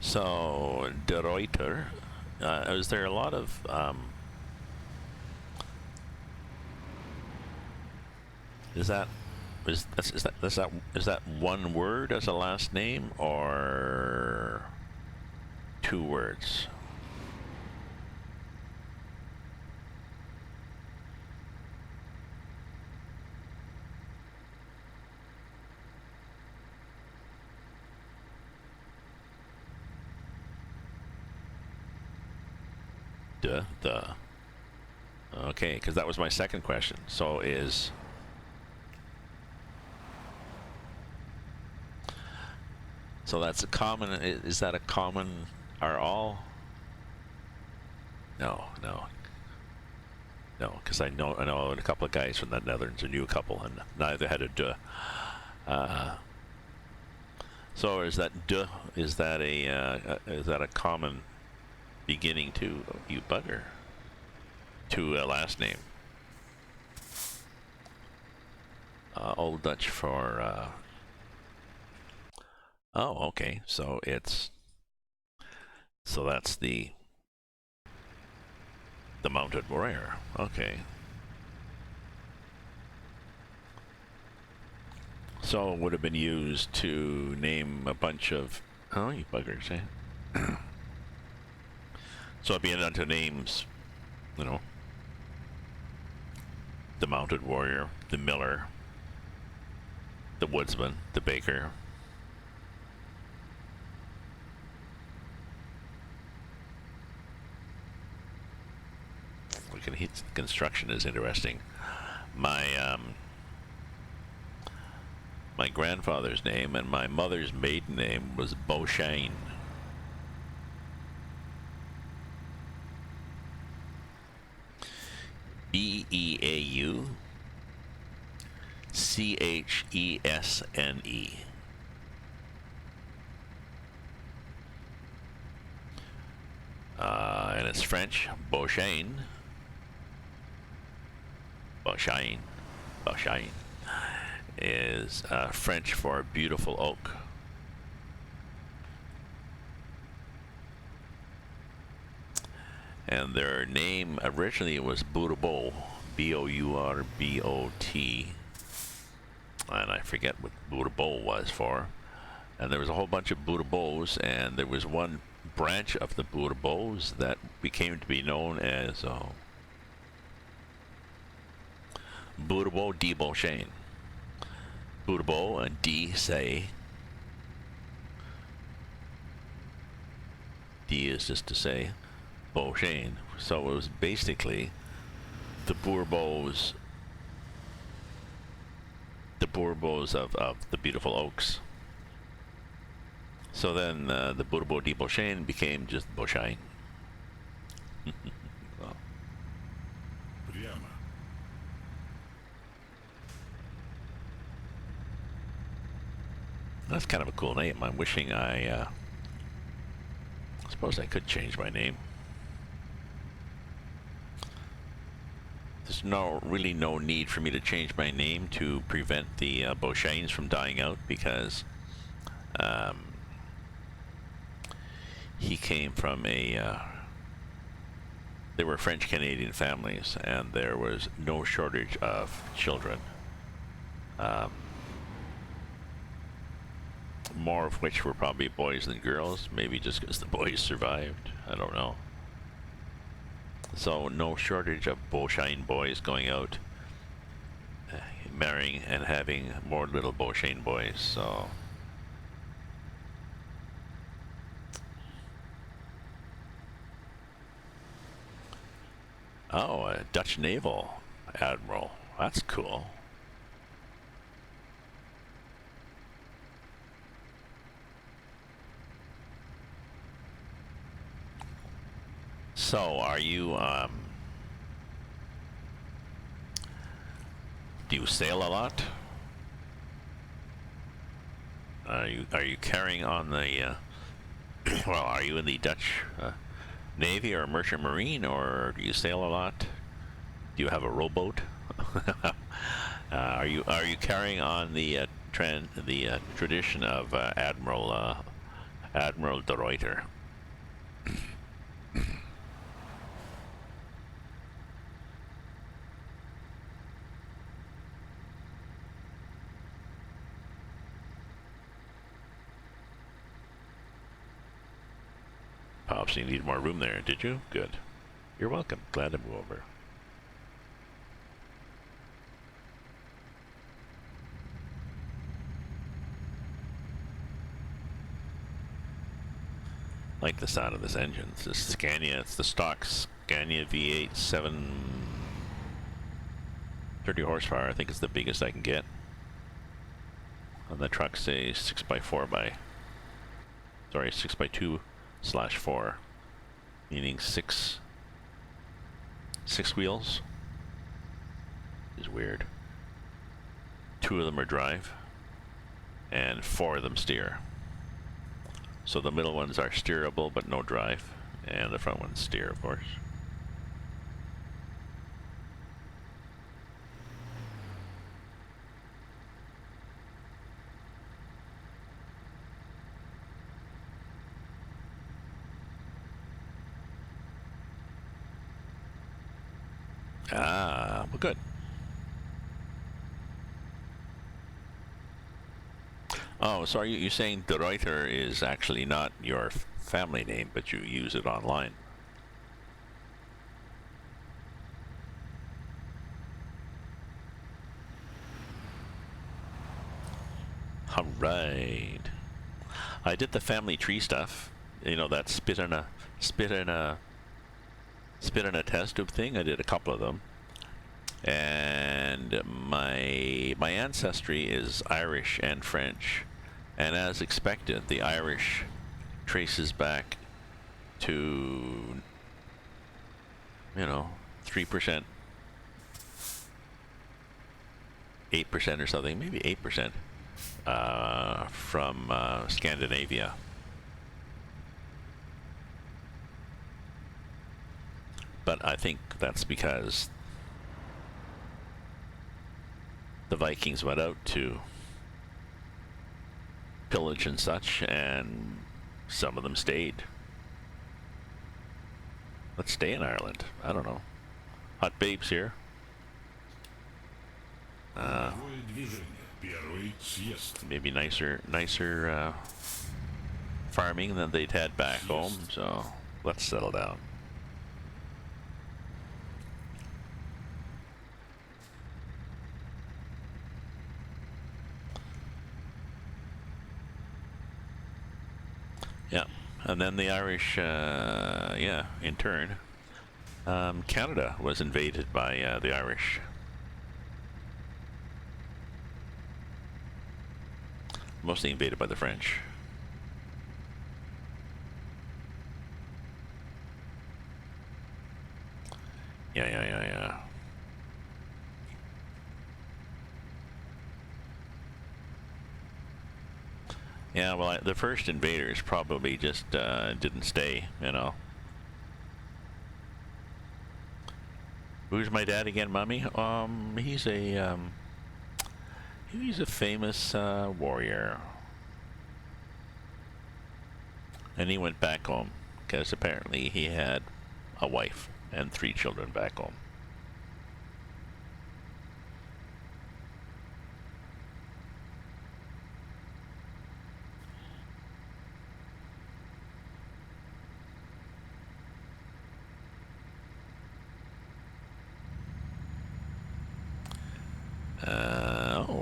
So, De Reuter, is there a lot of is that one word as a last name or 2 words? The. Okay, because that was my second question. So is that's a common? Is that a common? Are all? No. No, because I know a couple of guys from the Netherlands. I knew a couple, and neither had a duh. So is that duh? Is that a common beginning to you bugger? To a last name? Old Dutch for. Oh, okay. So that's the mounted warrior. Okay. So it would have been used to name a bunch of. Oh, you buggers, eh? So it'd be into names, you know, the mounted warrior, the miller, the woodsman, the baker. We can hit construction is interesting. My grandfather's name and my mother's maiden name was Beauchesne. Beauchesne. And it's French. Beauchesne. Beauchesne is French for beautiful oak. And their name originally was Bourbeau, Bourbot, and I forget what Bourbeau was for. And there was a whole bunch of Bourbeaus, and there was one branch of the Bourbeaus that became to be known as Bourbeau de Beauchesne. Bourbeau and D say. D is just to say Beauchesne. So it was basically the Bourbeaus of the beautiful oaks. So then the Bourbeau de Beauchesne became just Beauchesne. Well. That's kind of a cool name. I'm wishing I suppose I could change my name. There's really no need for me to change my name to prevent the Beauchesnes from dying out, because he came from they were French-Canadian families, and there was no shortage of children. More of which were probably boys than girls, maybe just because the boys survived. I don't know. So no shortage of Beauchesne boys going out, marrying and having more little Beauchesne boys. So a Dutch naval admiral. That's cool. So, are you, do you sail a lot? Are you carrying on the, well, are you in the Dutch Navy or Merchant Marine, or do you sail a lot? Do you have a rowboat? Are you carrying on the tradition of Admiral de Ruyter? Pops, you need more room there, did you? Good. You're welcome. Glad to move over. Like the sound of this engine. It's the Scania. It's the stock Scania V8 730 horsepower. I think it's the biggest I can get. On the truck's a 6x2/4, meaning six wheels. is weird. 2 of them are drive, and 4 of them steer. So the middle ones are steerable, but no drive, and the front ones steer, of course. Ah, well, good. Oh, so are you saying De Ruyter is actually not your family name, but you use it online? All right. I did the family tree stuff. You know, that spit in a test tube thing. I did a couple of them. And my ancestry is Irish and French, and as expected, the Irish traces back to 3%, 8% or something, maybe 8% from Scandinavia. But I think that's because the Vikings went out to pillage and such, and some of them stayed. Let's stay in Ireland. I don't know. Hot babes here. Maybe nicer farming than they'd had back home, so let's settle down. Yeah, and then the Irish, in turn, Canada was invaded by the Irish. Mostly invaded by the French. Yeah. Yeah, well, the first invaders probably just didn't stay, you know. Who's my dad again, Mummy? He's a famous warrior. And he went back home, because apparently he had a wife and 3 children back home.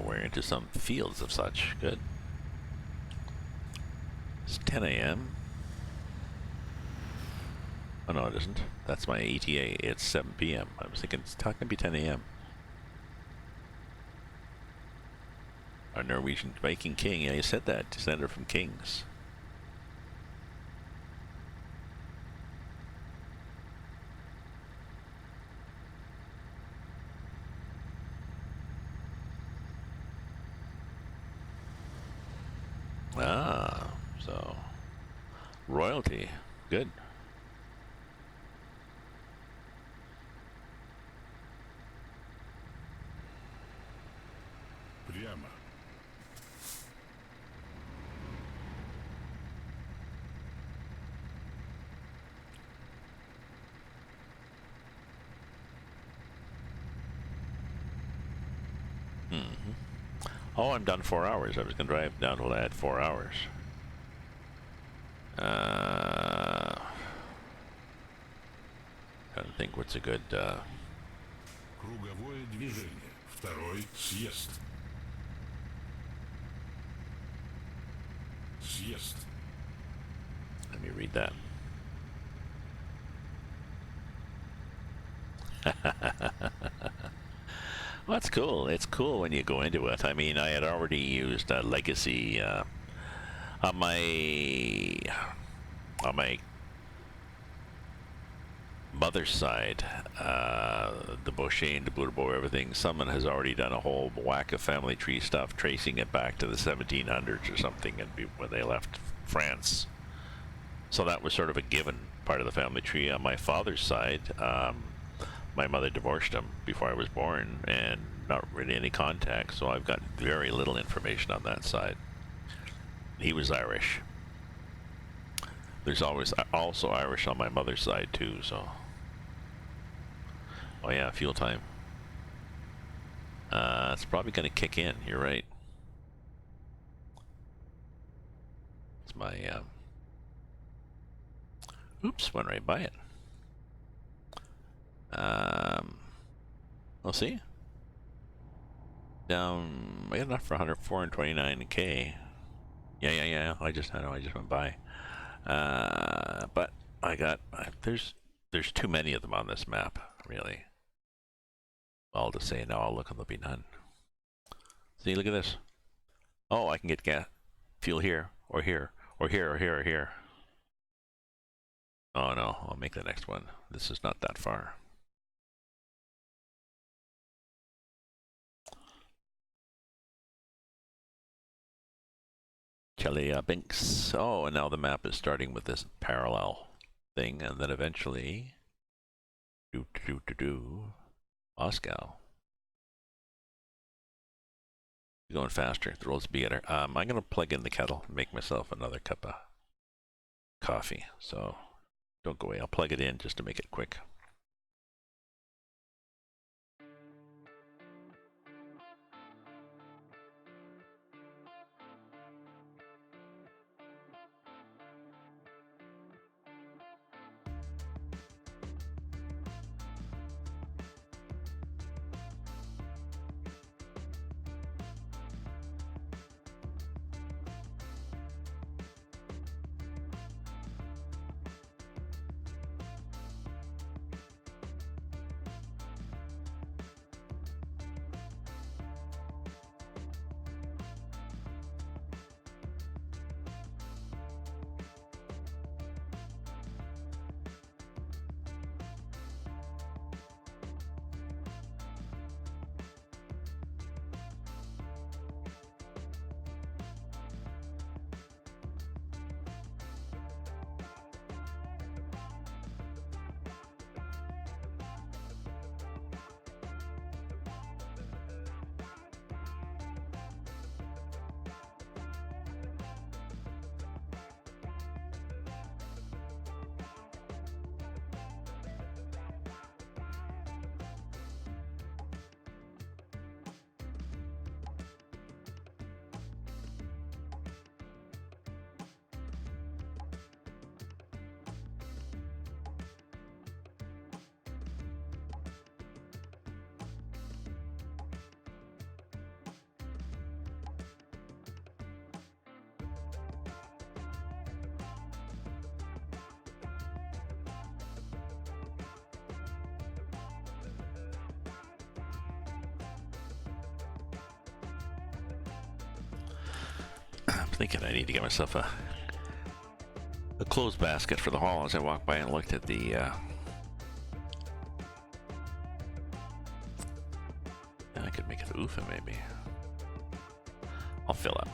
We're into some fields of such. Good. It's 10 a.m. Oh, no, it isn't. That's my ETA. It's 7 p.m. I was thinking it's going to be 10 a.m. Our Norwegian Viking king. Yeah, you said that. Descended from kings. Ah, so royalty. Good. Прямо. Oh, I'm done 4 hours. I was going to drive down till I had 4 hours. Trying to think what's a good... Круговое движение. Второй съезд. Съезд. Let me read that. Well, that's cool. It's cool when you go into it. I mean, I had already used Legacy on my mother's side, the Beauchesne, the Boudreau, everything, someone has already done a whole whack of family tree stuff, tracing it back to the 1700s or something, and when they left France. So that was sort of a given part of the family tree. On my father's side, my mother divorced him before I was born, and not really any contact, so I've got very little information on that side. He was Irish. There's always also Irish on my mother's side too, so. Oh yeah, fuel time. It's probably gonna kick in, you're right. It's my, oops, went right by it. We'll see. Down, I got enough for 429K. Yeah. I just went by. But I got, there's too many of them on this map, really. All to say no, I'll look and there'll be none. See, look at this. Oh, I can get gas, fuel here, or here, or here, or here, or here. Oh no, I'll make the next one. This is not that far. Chelyabinsk. Oh, and now the map is starting with this parallel thing, and then eventually, Moscow. Going faster. The roads be better. I'm gonna plug in the kettle and make myself another cup of coffee. So don't go away. I'll plug it in just to make it quick. I'm thinking I need to get myself a clothes basket for the haul as I walked by and looked at the yeah, I could make it the UFA maybe. I'll fill up.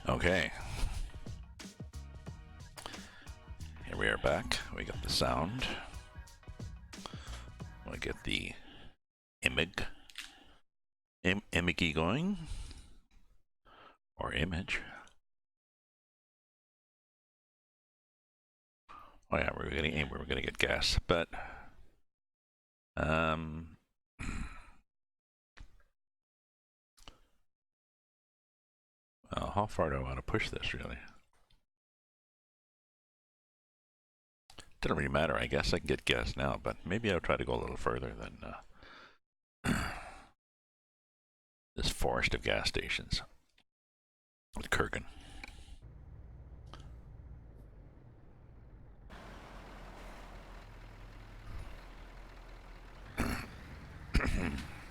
Okay. Here we are back. We got the sound. We get the image going, or image. Oh yeah, we're gonna get gas, but well, how far do I want to push this really? Doesn't really matter. I guess I can get gas now, but maybe I'll try to go a little further than this forest of gas stations with Kurgan.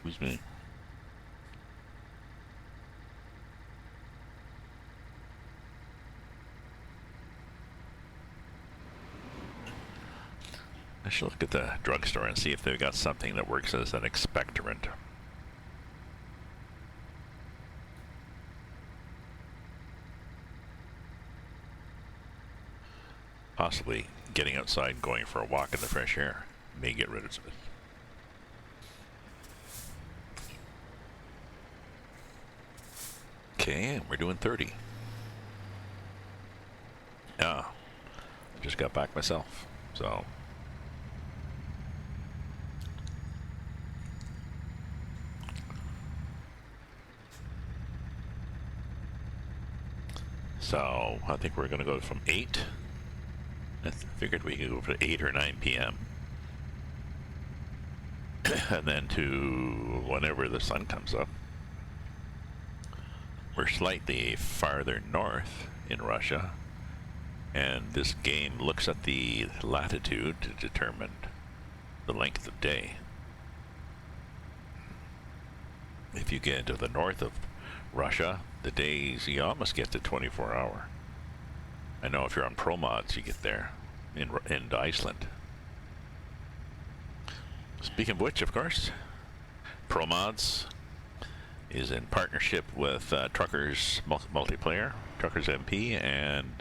Excuse me. I should look at the drugstore and see if they've got something that works as an expectorant. Possibly getting outside and going for a walk in the fresh air may get rid of it. Okay, we're doing 30. Ah, just got back myself, so. So, I think we're going to go from 8. I figured we could go for 8 or 9 p.m. and then to whenever the sun comes up. We're slightly farther north in Russia, and this game looks at the latitude to determine the length of day. If you get into the north of Russia, the days, you almost get to 24-hour. I know if you're on Pro Mods, you get there in Iceland. Speaking of which, of course, Pro Mods is in partnership with Truckers Multiplayer, Truckers MP, and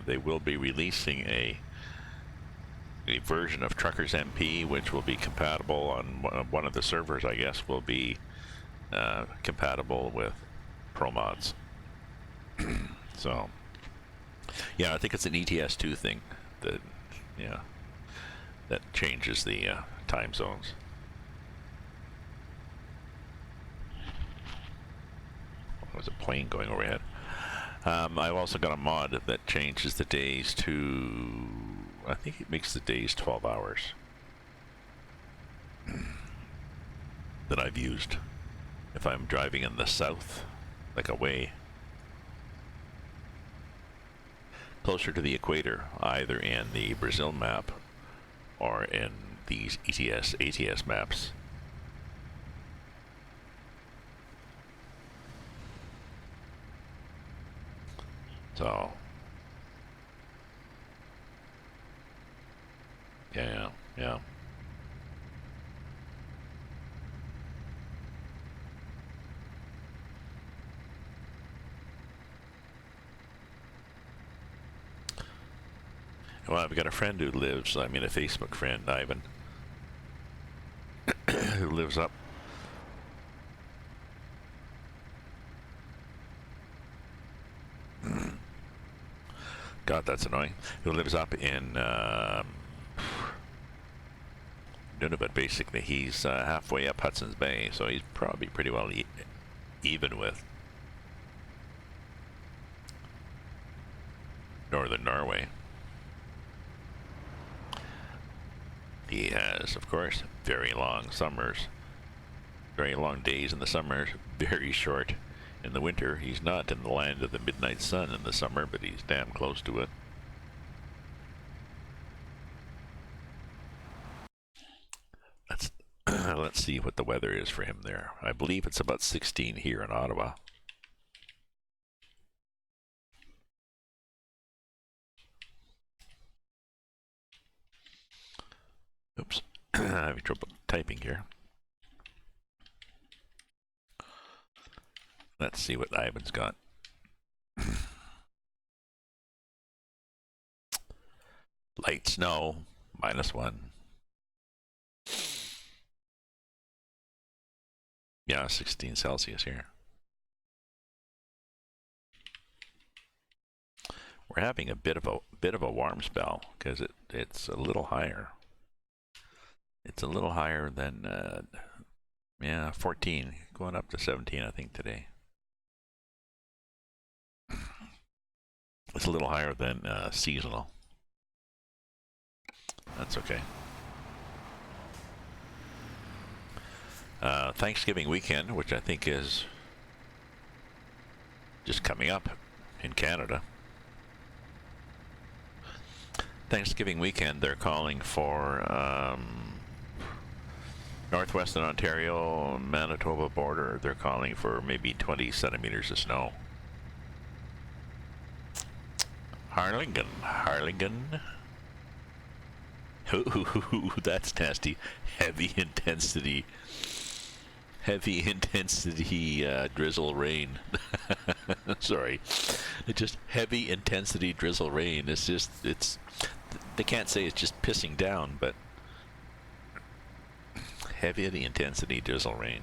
they will be releasing a version of Truckers MP, which will be compatible on one of the servers, I guess, will be compatible with Pro Mods. So, yeah, I think it's an ETS2 thing that, yeah, that changes the time zones. There's a plane going overhead. I've also got a mod that changes the days to, I think it makes the days 12 hours that I've used. If I'm driving in the south, like away, closer to the equator, either in the Brazil map or in these ATS maps. So, yeah. Well, I've got a friend who lives, a Facebook friend, Ivan, who lives up God, that's annoying. Who lives up in Nunavut, basically. He's halfway up Hudson's Bay, so he's probably pretty well even with northern Norway. He has, of course, very long summers, very long days in the summers, very short in the winter. He's not in the land of the midnight sun in the summer, but he's damn close to it. Let's see what the weather is for him there. I believe it's about 16 here in Ottawa. Oops, I'm having trouble typing here. Let's see what Ivan's got. Light snow, -1. Yeah, 16 Celsius here. We're having a bit of a warm spell because it's a little higher. It's a little higher than yeah, 14, going up to 17 I think today. It's a little higher than seasonal. That's okay. Thanksgiving weekend, which I think is just coming up in Canada. Thanksgiving weekend, they're calling for northwestern Ontario, Manitoba border. They're calling for maybe 20 centimeters of snow. Harlingen. Ooh, that's nasty. Heavy intensity drizzle rain. Sorry, it's just heavy intensity drizzle rain. They can't say it's just pissing down, but heavy intensity drizzle rain.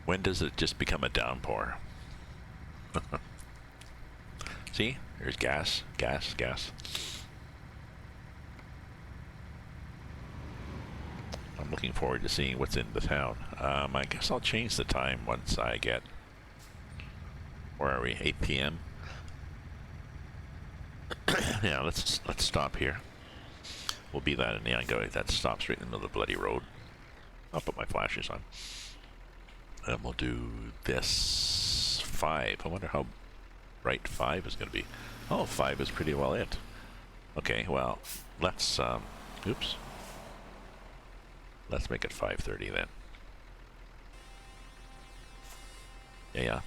When does it just become a downpour? See, there's gas. I'm looking forward to seeing what's in the town. I guess I'll change the time once I get, where are we, 8 p.m.? Yeah, let's stop here. We'll be that in the ongoing. That stops right in the middle of the bloody road. I'll put my flashes on. And we'll do this 5. I wonder how bright 5 is going to be. Oh, 5 is pretty well it. Okay, well, let's, oops. Let's make it 5:30 then. Yeah.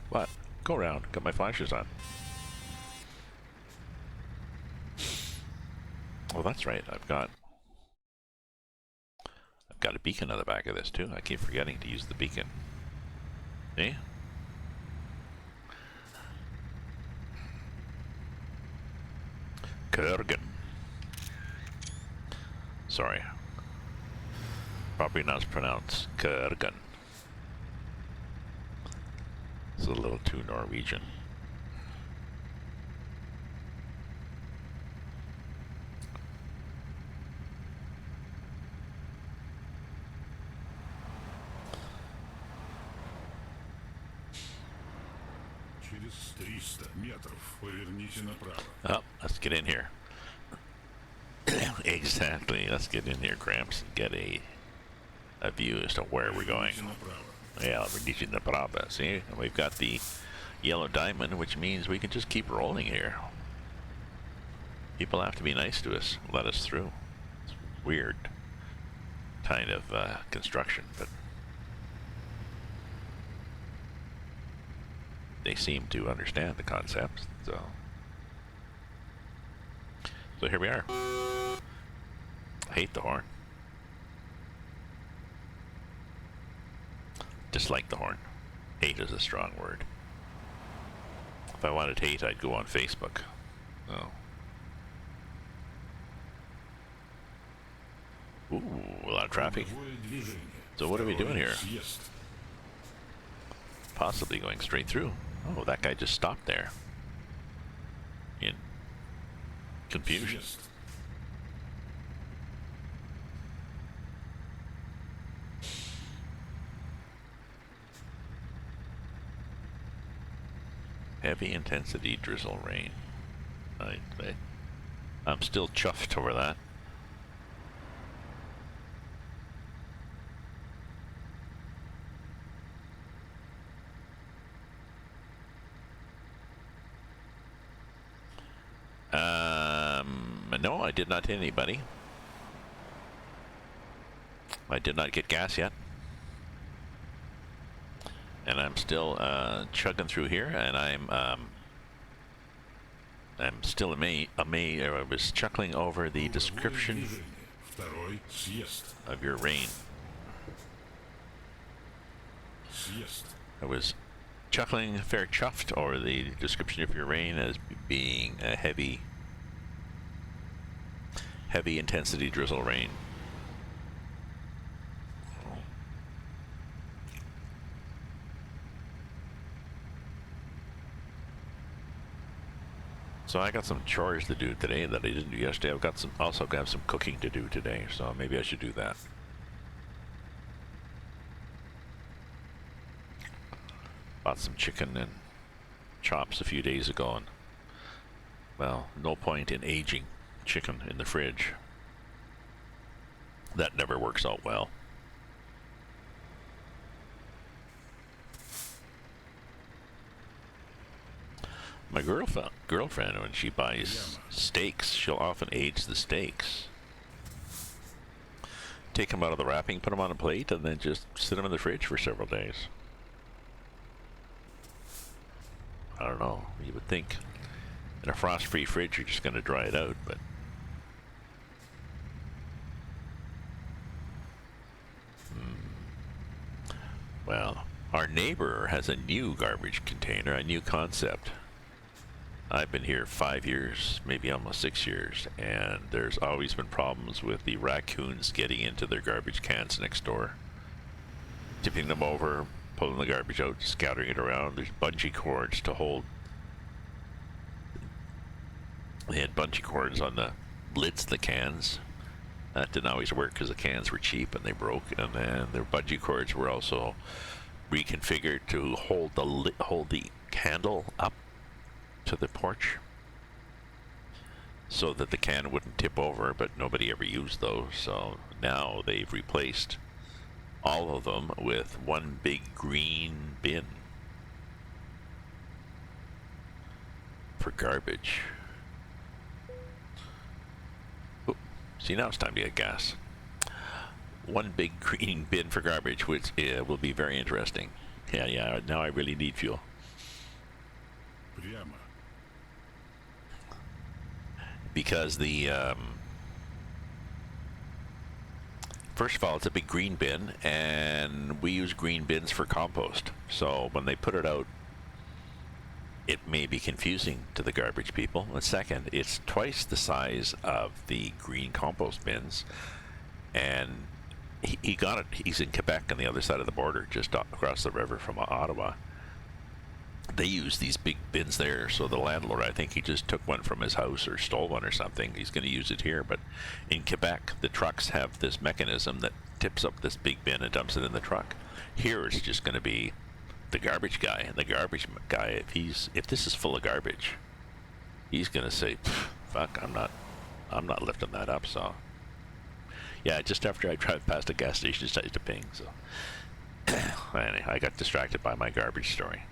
What? Go around. Got my flashes on. Oh, that's right. I've got a beacon on the back of this too. I keep forgetting to use the beacon. See? Kurgan. Sorry. Probably not pronounced Kurgan. It's a little too Norwegian. Через 300 метров поверните направо. Oh, let's get in here. Exactly. Let's get in here, Gramps, and get a view as to where we're going. Yeah, we're reaching the Prava. See, we've got the yellow diamond, which means we can just keep rolling here. People have to be nice to us, let us through. It's weird kind of construction, but they seem to understand the concept. So here we are. I hate the horn. Dislike the horn. Hate is a strong word. If I wanted hate, I'd go on Facebook. Oh. Ooh, a lot of traffic. So what are we doing here? Possibly going straight through. Oh, that guy just stopped there. In confusion. Heavy intensity drizzle rain. I'm still chuffed over that. No, I did not hit anybody. I did not get gas yet. And I'm still chugging through here, and I'm still amazed. I was chuckling over the description of your rain. I was chuckling fair chuffed over the description of your rain as being a heavy intensity drizzle rain. So I got some chores to do today that I didn't do yesterday. I've got some cooking to do today, so maybe I should do that. Bought some chicken and chops a few days ago, and well, no point in aging chicken in the fridge. That never works out well. My girlfriend, when she buys steaks, she'll often age the steaks. Take them out of the wrapping, put them on a plate, and then just sit them in the fridge for several days. I don't know. You would think in a frost-free fridge you're just going to dry it out, but well, our neighbor has a new garbage container, a new concept. I've been here 5 years, maybe almost 6 years, and there's always been problems with the raccoons getting into their garbage cans next door, tipping them over, pulling the garbage out, scattering it around. There's bungee cords to hold. They had bungee cords on the lids of the cans. That didn't always work because the cans were cheap and they broke, and then their bungee cords were also reconfigured to hold the handle up to the porch so that the can wouldn't tip over, but nobody ever used those. So now they've replaced all of them with one big green bin for garbage. Ooh, see, now it's time to get gas. One big green bin for garbage, which will be very interesting. Yeah, now I really need fuel. Прямо. Because the first of all, it's a big green bin, and we use green bins for compost. So when they put it out, it may be confusing to the garbage people. And second, it's twice the size of the green compost bins, and he got it. He's in Quebec on the other side of the border, just across the river from Ottawa. They use these big bins there, so the landlord, I think he just took one from his house or stole one or something. He's going to use it here, but in Quebec, the trucks have this mechanism that tips up this big bin and dumps it in the truck. Here, it's just going to be the garbage guy, and the garbage guy, if this is full of garbage, he's going to say, "Fuck, I'm not lifting that up." So, yeah, just after I drive past a gas station, it started to ping. So, anyway, I got distracted by my garbage story.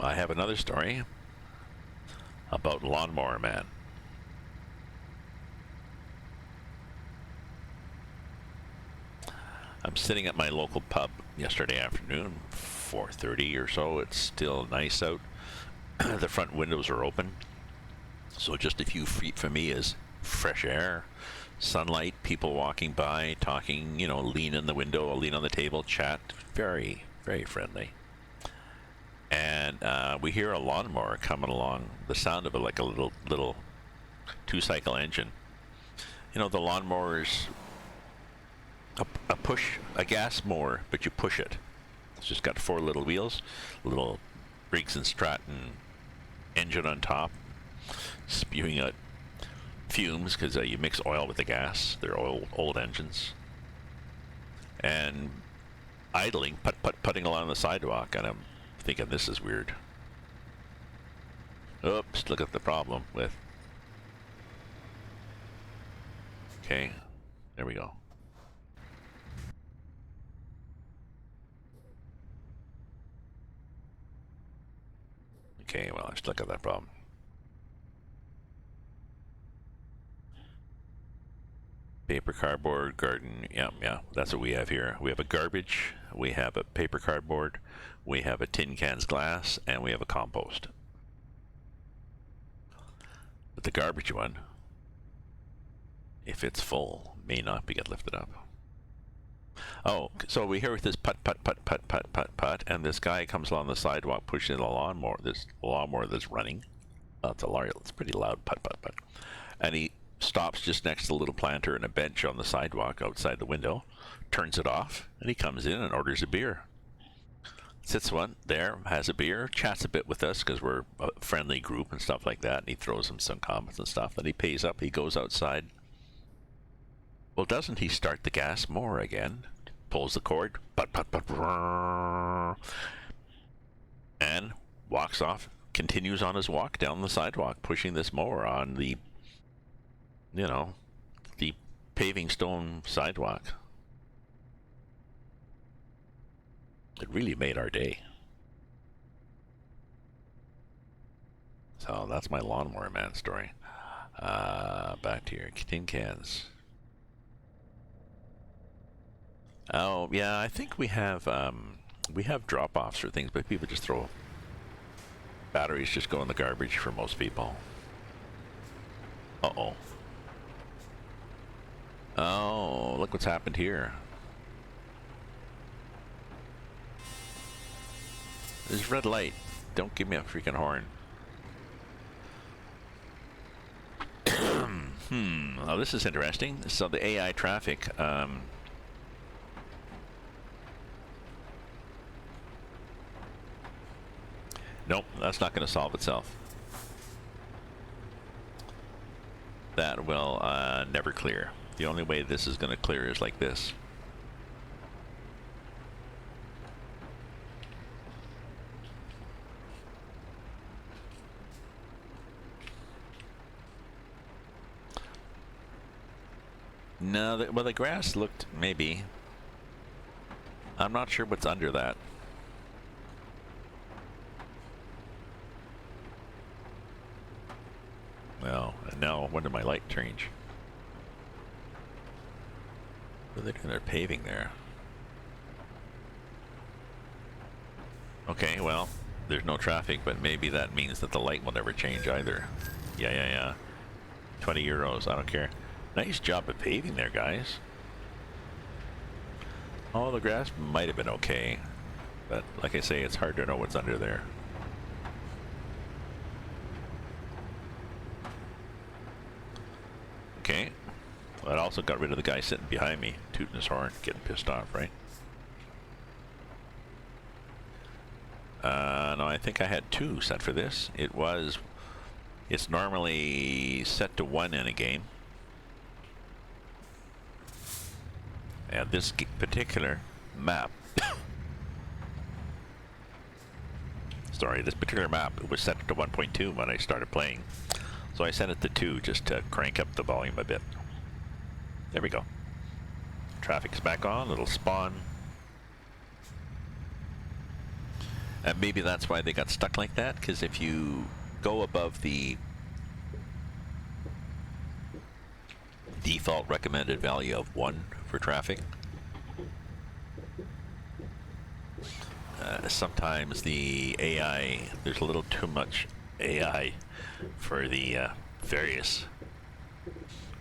I have another story about Lawnmower Man. I'm sitting at my local pub yesterday afternoon, 4:30 or so. It's still nice out. The front windows are open, so just a few feet from me is fresh air, sunlight, people walking by, talking, lean in the window, I'll lean on the table, chat. Very, very friendly. And we hear a lawnmower coming along, the sound of it like a little two-cycle engine. The lawnmower's a gas mower, but you push it. It's just got 4 little wheels, little Briggs and Stratton engine on top, spewing out fumes because you mix oil with the gas. They're old engines. And idling, putting along the sidewalk, and I'm thinking, this is weird. Oops, look at the problem with... Okay, there we go. Okay, well, let's look at that problem. Paper, cardboard, garden, yeah, that's what we have here. We have a garbage, we have a paper, cardboard, we have a tin cans glass, and we have a compost. But the garbage one, if it's full, may not get lifted up. Oh, so we hear this putt, putt, putt, putt, putt, putt, putt, and this guy comes along the sidewalk pushing the lawnmower. This lawnmower that's running. Oh, it's pretty loud, putt, putt, putt. And he stops just next to the little planter and a bench on the sidewalk outside the window, turns it off, and he comes in and orders a beer. Sits one there, has a beer, chats a bit with us because we're a friendly group and stuff like that, and he throws him some comments and stuff. Then he pays up, he goes outside. Well, doesn't he start the gas mower again? Pulls the cord, putt, putt, putt, and walks off, continues on his walk down the sidewalk, pushing this mower on the, the paving stone sidewalk. It really made our day. So that's my lawnmower man story. Back to your tin cans. Oh yeah, I think we have drop-offs for things, but people just throw batteries just go in the garbage for most people. Uh-oh. Oh, look what's happened here. There's red light. Don't give me a freaking horn. Oh, this is interesting. So the AI traffic, nope, that's not going to solve itself. That will never clear. The only way this is going to clear is like this. No, well, the grass looked, maybe. I'm not sure what's under that. Well, and now when did my light change? What are they doing? They're paving there. Okay, well, there's no traffic, but maybe that means that the light will never change either. Yeah. 20 euros, I don't care. Nice job of paving there, guys. Oh, the grass might have been okay, but like I say, it's hard to know what's under there. Okay. Well, that also got rid of the guy sitting behind me, tooting his horn, getting pissed off, right? No, I think I had 2 set for this. It's normally set to 1 in a game. And this particular map, this particular map was set to 1.2 when I started playing. So I set it to 2 just to crank up the volume a bit. There we go. Traffic's back on, it'll spawn. And maybe that's why they got stuck like that, because if you go above the default recommended value of 1 for traffic, sometimes the AI, there's a little too much AI for the various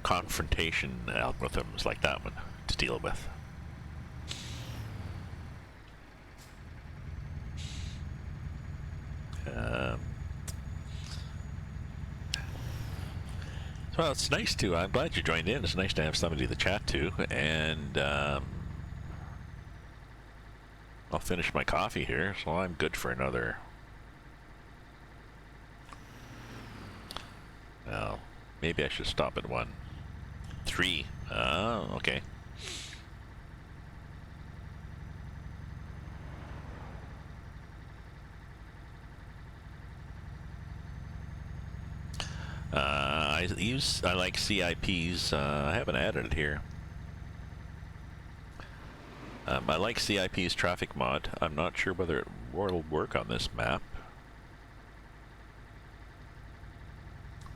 confrontation algorithms like that one to deal with. Well, it's nice to, I'm glad you joined in. It's nice to have somebody to chat to, and I'll finish my coffee here, so I'm good for another. Well, maybe I should stop at 1. 3. Oh, okay. I like CIP's, I haven't added it here. I like CIP's traffic mod. I'm not sure whether it will work on this map.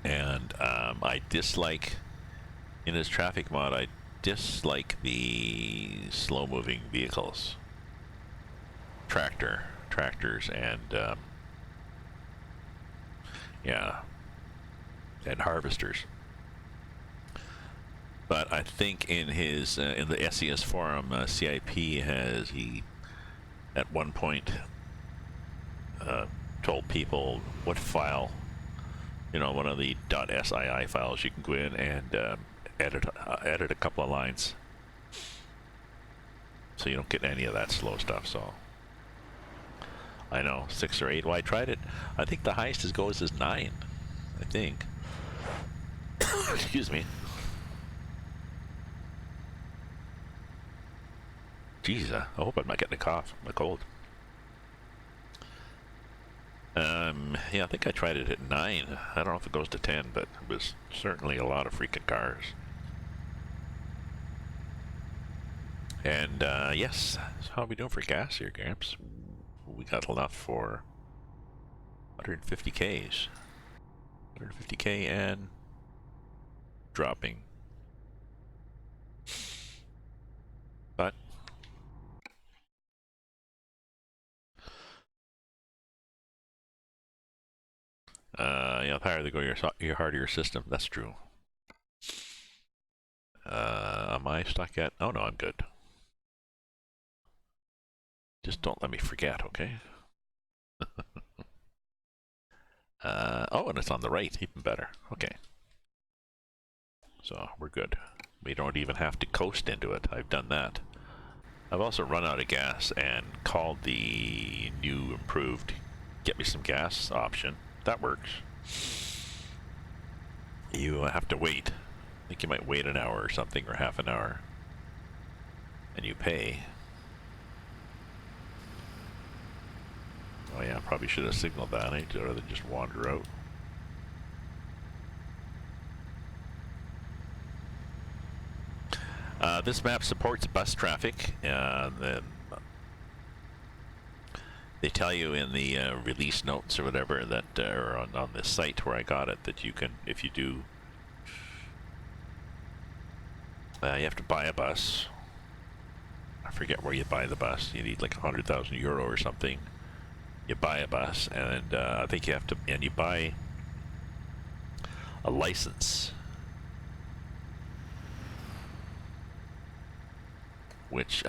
And I dislike, in his traffic mod, I dislike the slow-moving vehicles. Tractors, and yeah, and harvesters. But I think in his in the SES forum, CIP he at one point told people what file, one of the .sii files you can go in and edit a couple of lines, so you don't get any of that slow stuff. So I know 6 or 8. Well, I tried it. I think the highest it goes is 9. I think. Excuse me. Jeez, I hope I'm not getting a cough. I'm cold. Yeah, I think I tried it at 9. I don't know if it goes to 10, but it was certainly a lot of freaking cars. And, yes, so how are we doing for gas here, Gramps? We got enough for 150Ks. 150K and dropping. But the higher they go, your harder your system. That's true. Am I stuck yet? Oh no, I'm good. Just don't let me forget, okay? Oh, and it's on the right, even better. Okay. So we're good. We don't even have to coast into it. I've done that. I've also run out of gas and called the new improved get me some gas option. That works. You have to wait. I think you might wait an hour or something, or half an hour. And you pay. Oh yeah, probably should have signaled that, rather than just wander out. This map supports bus traffic. They tell you in the release notes or whatever that, or on the site where I got it, that you can, if you do, you have to buy a bus. I forget where you buy the bus. You need like 100,000 euro or something. You buy a bus, and I think you have to, and you buy a license, which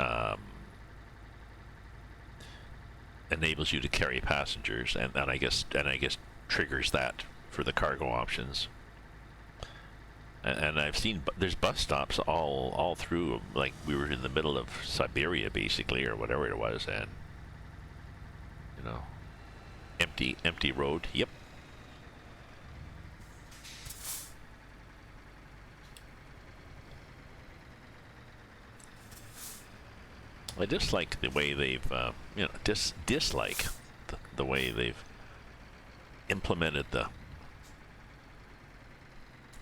enables you to carry passengers, and I guess triggers that for the cargo options. And I've seen there's bus stops all through. Like we were in the middle of Siberia, basically, or whatever it was, and empty road. Yep. I dislike the way they've, dislike the way they've implemented the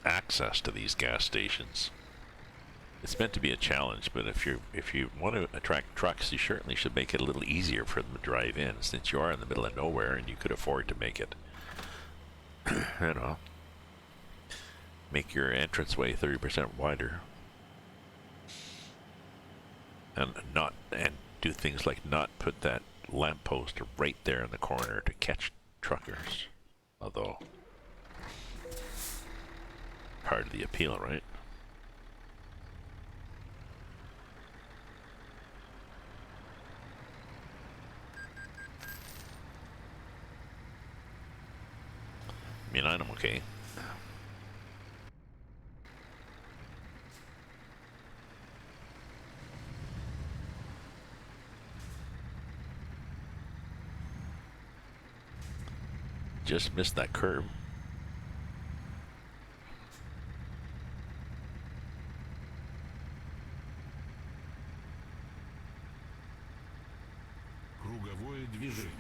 access to these gas stations. It's meant to be a challenge, but if you want to attract trucks, you certainly should make it a little easier for them to drive in, since you are in the middle of nowhere and you could afford to make it, make your entranceway 30% wider. And do things like not put that lamppost right there in the corner to catch truckers. Although, part of the appeal, right? I mean, I'm okay. Just missed that curb. Круговое движение.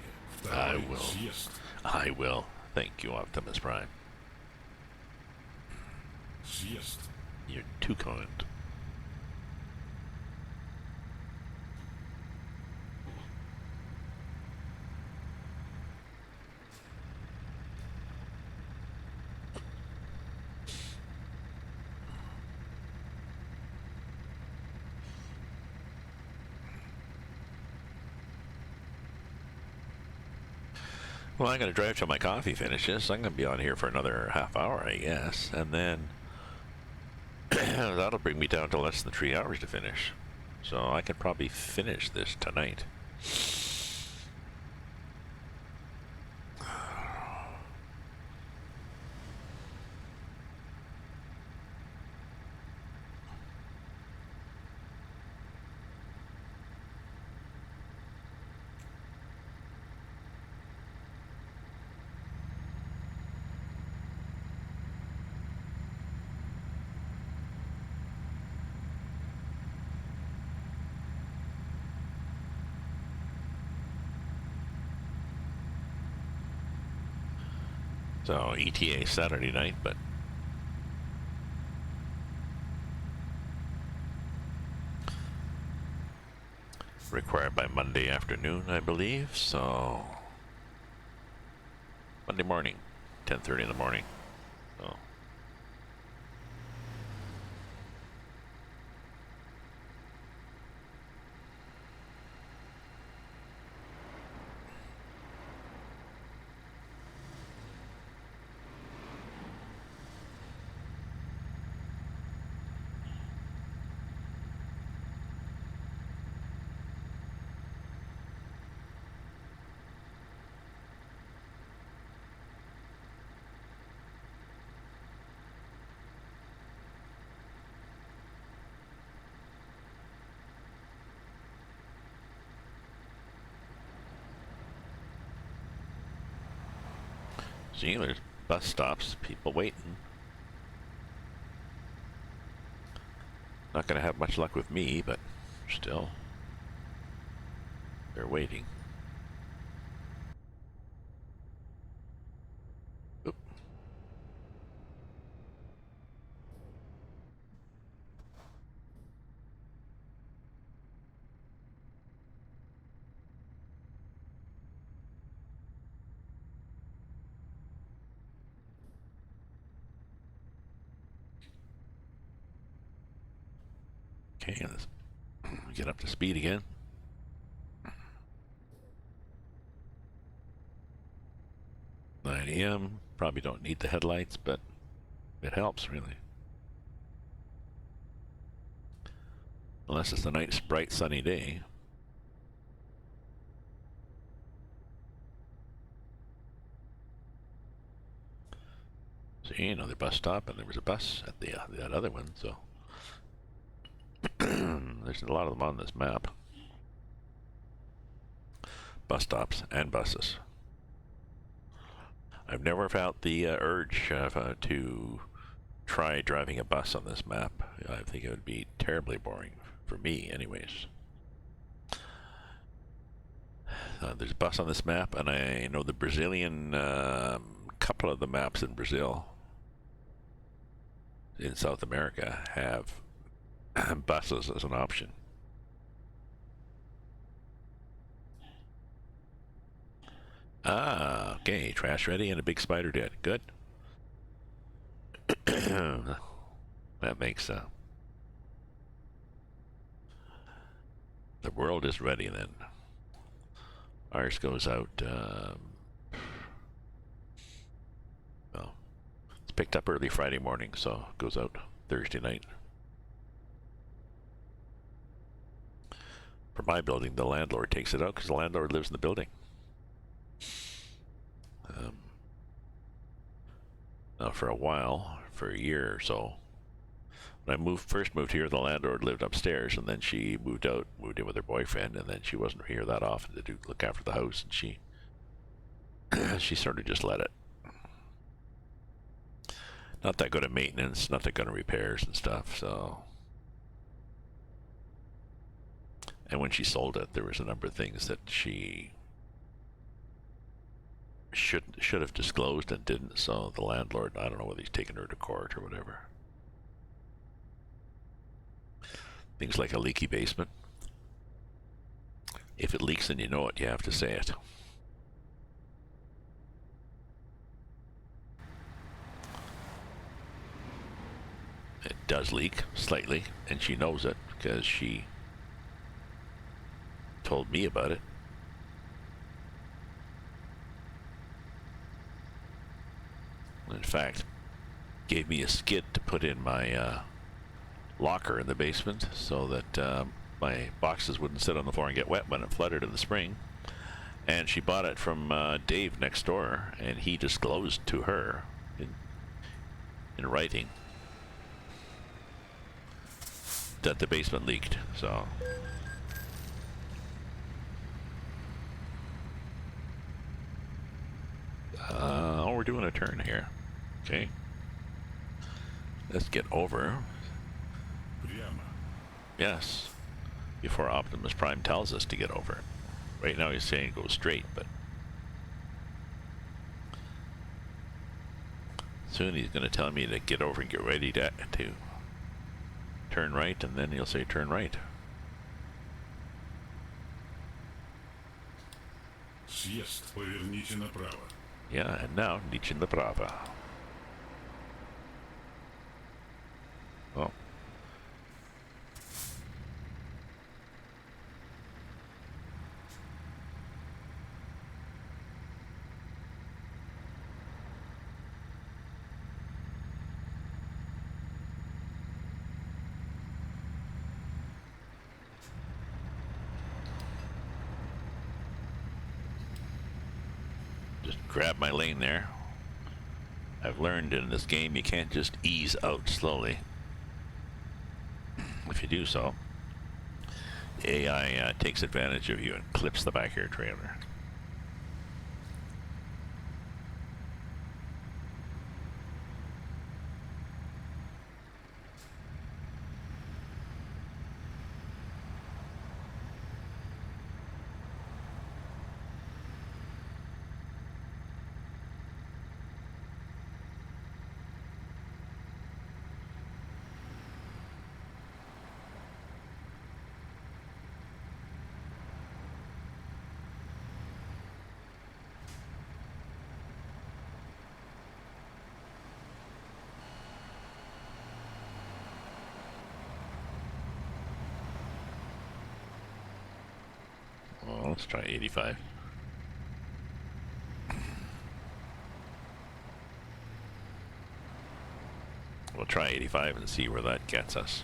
I Второй will. съезд. I will. Thank you, Optimus Prime. Съезд. You're too kind. Well, I'm going to drive till my coffee finishes. I'm going to be on here for another half hour, I guess. And then That'll bring me down to less than 3 hours to finish. So I can probably finish this tonight. So ETA Saturday night, but required by Monday afternoon, I believe. So Monday morning, 10:30 in the morning. So see, there's bus stops, people waiting. Not going to have much luck with me, but still, they're waiting. Oop. Okay, let's get up to speed again. 9 a.m. Probably don't need the headlights, but it helps, really. Unless it's a nice, bright, sunny day. See, another bus stop, and there was a bus at that other one, so there's a lot of them on this map. Bus stops and buses. I've never felt the urge to try driving a bus on this map. I think it would be terribly boring for me, anyways. There's a bus on this map, and I know the Brazilian, couple of the maps in Brazil, in South America, have buses as an option. Ah, okay, trash ready and a big spider dead. Good. That makes the world is ready then. Ours goes out, well, it's picked up early Friday morning, so it goes out Thursday night. For my building, the landlord takes it out because the landlord lives in the building. For a while, for a year or so. When I first moved here, the landlord lived upstairs, and then she moved in with her boyfriend, and then she wasn't here that often to look after the house, and she she sort of just let it. Not that good at maintenance, not that good at repairs and stuff, so. And when she sold it, there was a number of things that she should have disclosed and didn't, so the landlord, I don't know whether he's taken her to court or whatever. Things like a leaky basement. If it leaks and you know it, you have to say it. It does leak slightly, and she knows it because she told me about it. In fact, gave me a skid to put in my locker in the basement so that my boxes wouldn't sit on the floor and get wet when it flooded in the spring. And she bought it from Dave next door, and he disclosed to her in writing that the basement leaked. So oh, we're doing a turn here. Okay, let's get over. Прямо. Yes, before Optimus Prime tells us to get over. Right now he's saying go straight, but soon he's going to tell me to get over and get ready to turn right, and then he'll say turn right. Съезд. Поверните направо. Yeah, and now Nichin the Brava. Oh. Just grab my lane there. I've learned in this game you can't just ease out slowly. If you do so, the AI takes advantage of you and clips the back of your trailer. Well, let's try 85. We'll try 85 and see where that gets us.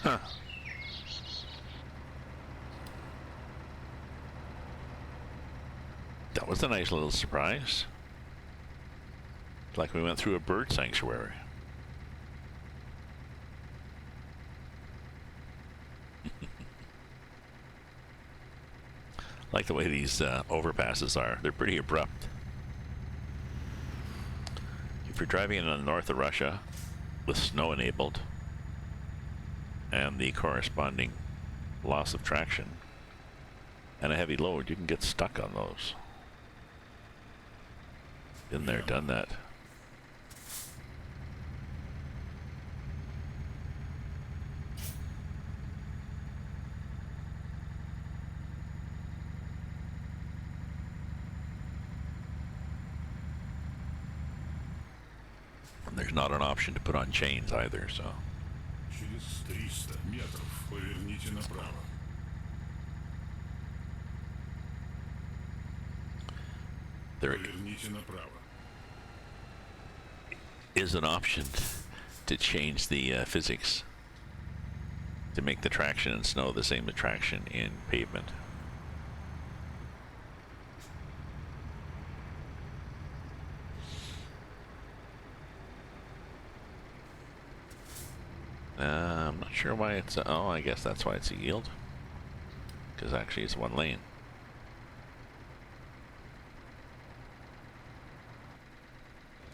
Huh. That was a nice little surprise. It's like we went through a bird sanctuary. Like the way these overpasses are. They're pretty abrupt. If you're driving in the north of Russia with snow enabled and the corresponding loss of traction and a heavy load, you can get stuck on those. Been there, done that. And there's not an option to put on chains either, so. Через 300 метров поверните направо. There Поверните направо. is an option to change the physics to make the traction in snow the same as traction in pavement. I'm not sure why it's oh, I guess that's why it's a yield, because actually it's one lane.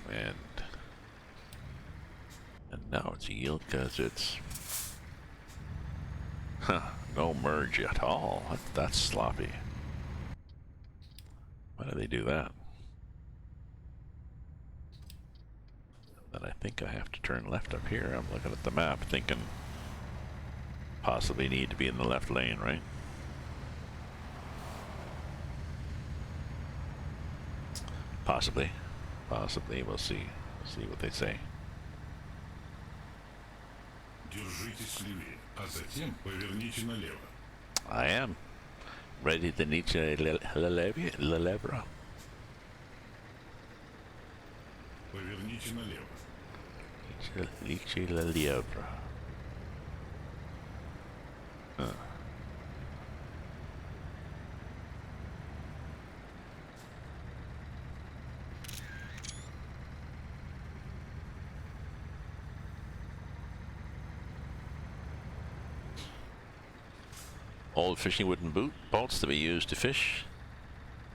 And now it's a yield because it's No merge at all. That's sloppy. Why do they do that? Then I think I have to turn left up here. I'm looking at the map thinking possibly need to be in the left lane, right? Possibly. Possibly. We'll see. We'll see what they say. Держитесь левее, а затем поверните налево. I am. Ready to Nietzsche Lelevra. Поверните налево. Nietzsche Lelevra. Old fishing wooden boats to be used to fish.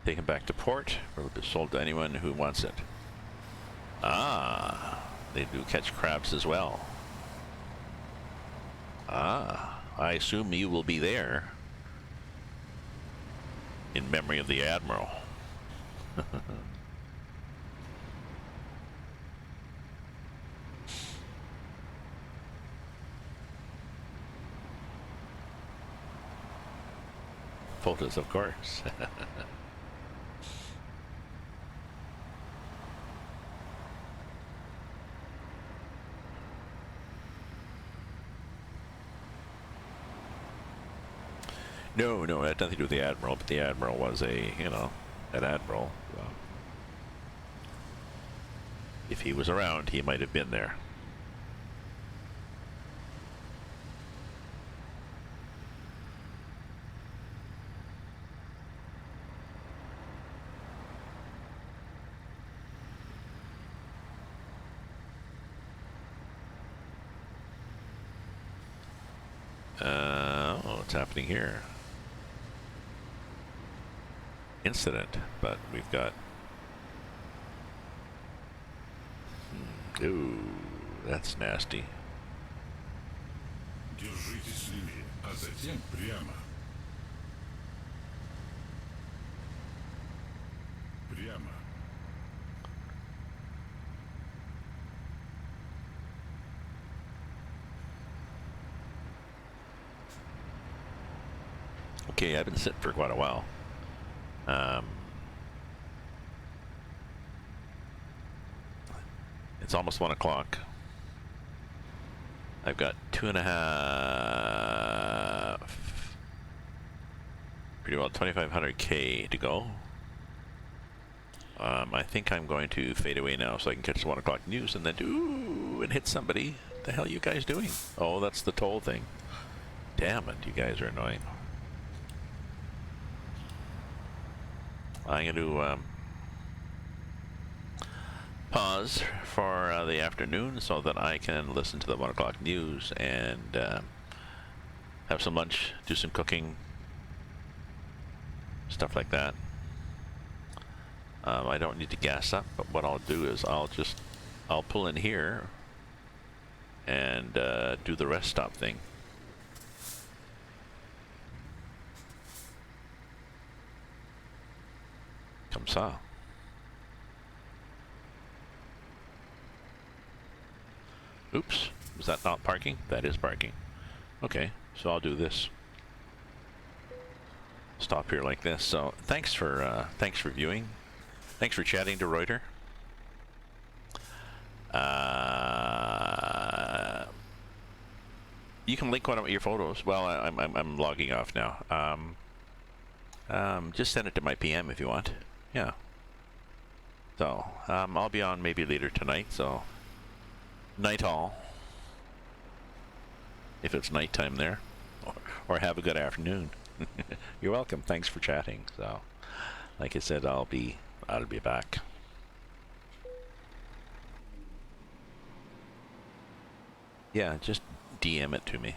Taken back to port, or will be sold to anyone who wants it. Ah, they do catch crabs as well. Ah, I assume you will be there in memory of the Admiral. Photos, of course. No, it had nothing to do with the Admiral, but the Admiral was an Admiral. If he was around, he might have been there. What's happening here? Incident, but we've got... Ooh, that's nasty. Держитесь левее, а затем прямо. Прямо. Okay, I've been sitting for quite a while. It's almost 1 o'clock. I've got 2.5, pretty well 2,500 K to go. I think I'm going to fade away now so I can catch the 1 o'clock news and then and hit somebody. What the hell are you guys doing? Oh, that's the toll thing. Damn it, you guys are annoying. I'm going to pause for the afternoon so that I can listen to the 1 o'clock news and have some lunch, do some cooking, stuff like that. I don't need to gas up, but what I'll do is I'll pull in here and do the rest stop thing. Comme ça. Oops, is that not parking? That is parking. Okay, so I'll do this. Stop here like this. So thanks for viewing. Thanks for chatting to Reuter. You can link one of your photos. Well, I'm logging off now. Just send it to my PM if you want. Yeah. So I'll be on maybe later tonight. So night all. If it's nighttime there, or have a good afternoon. You're welcome. Thanks for chatting. So, like I said, I'll be back. Yeah, just DM it to me.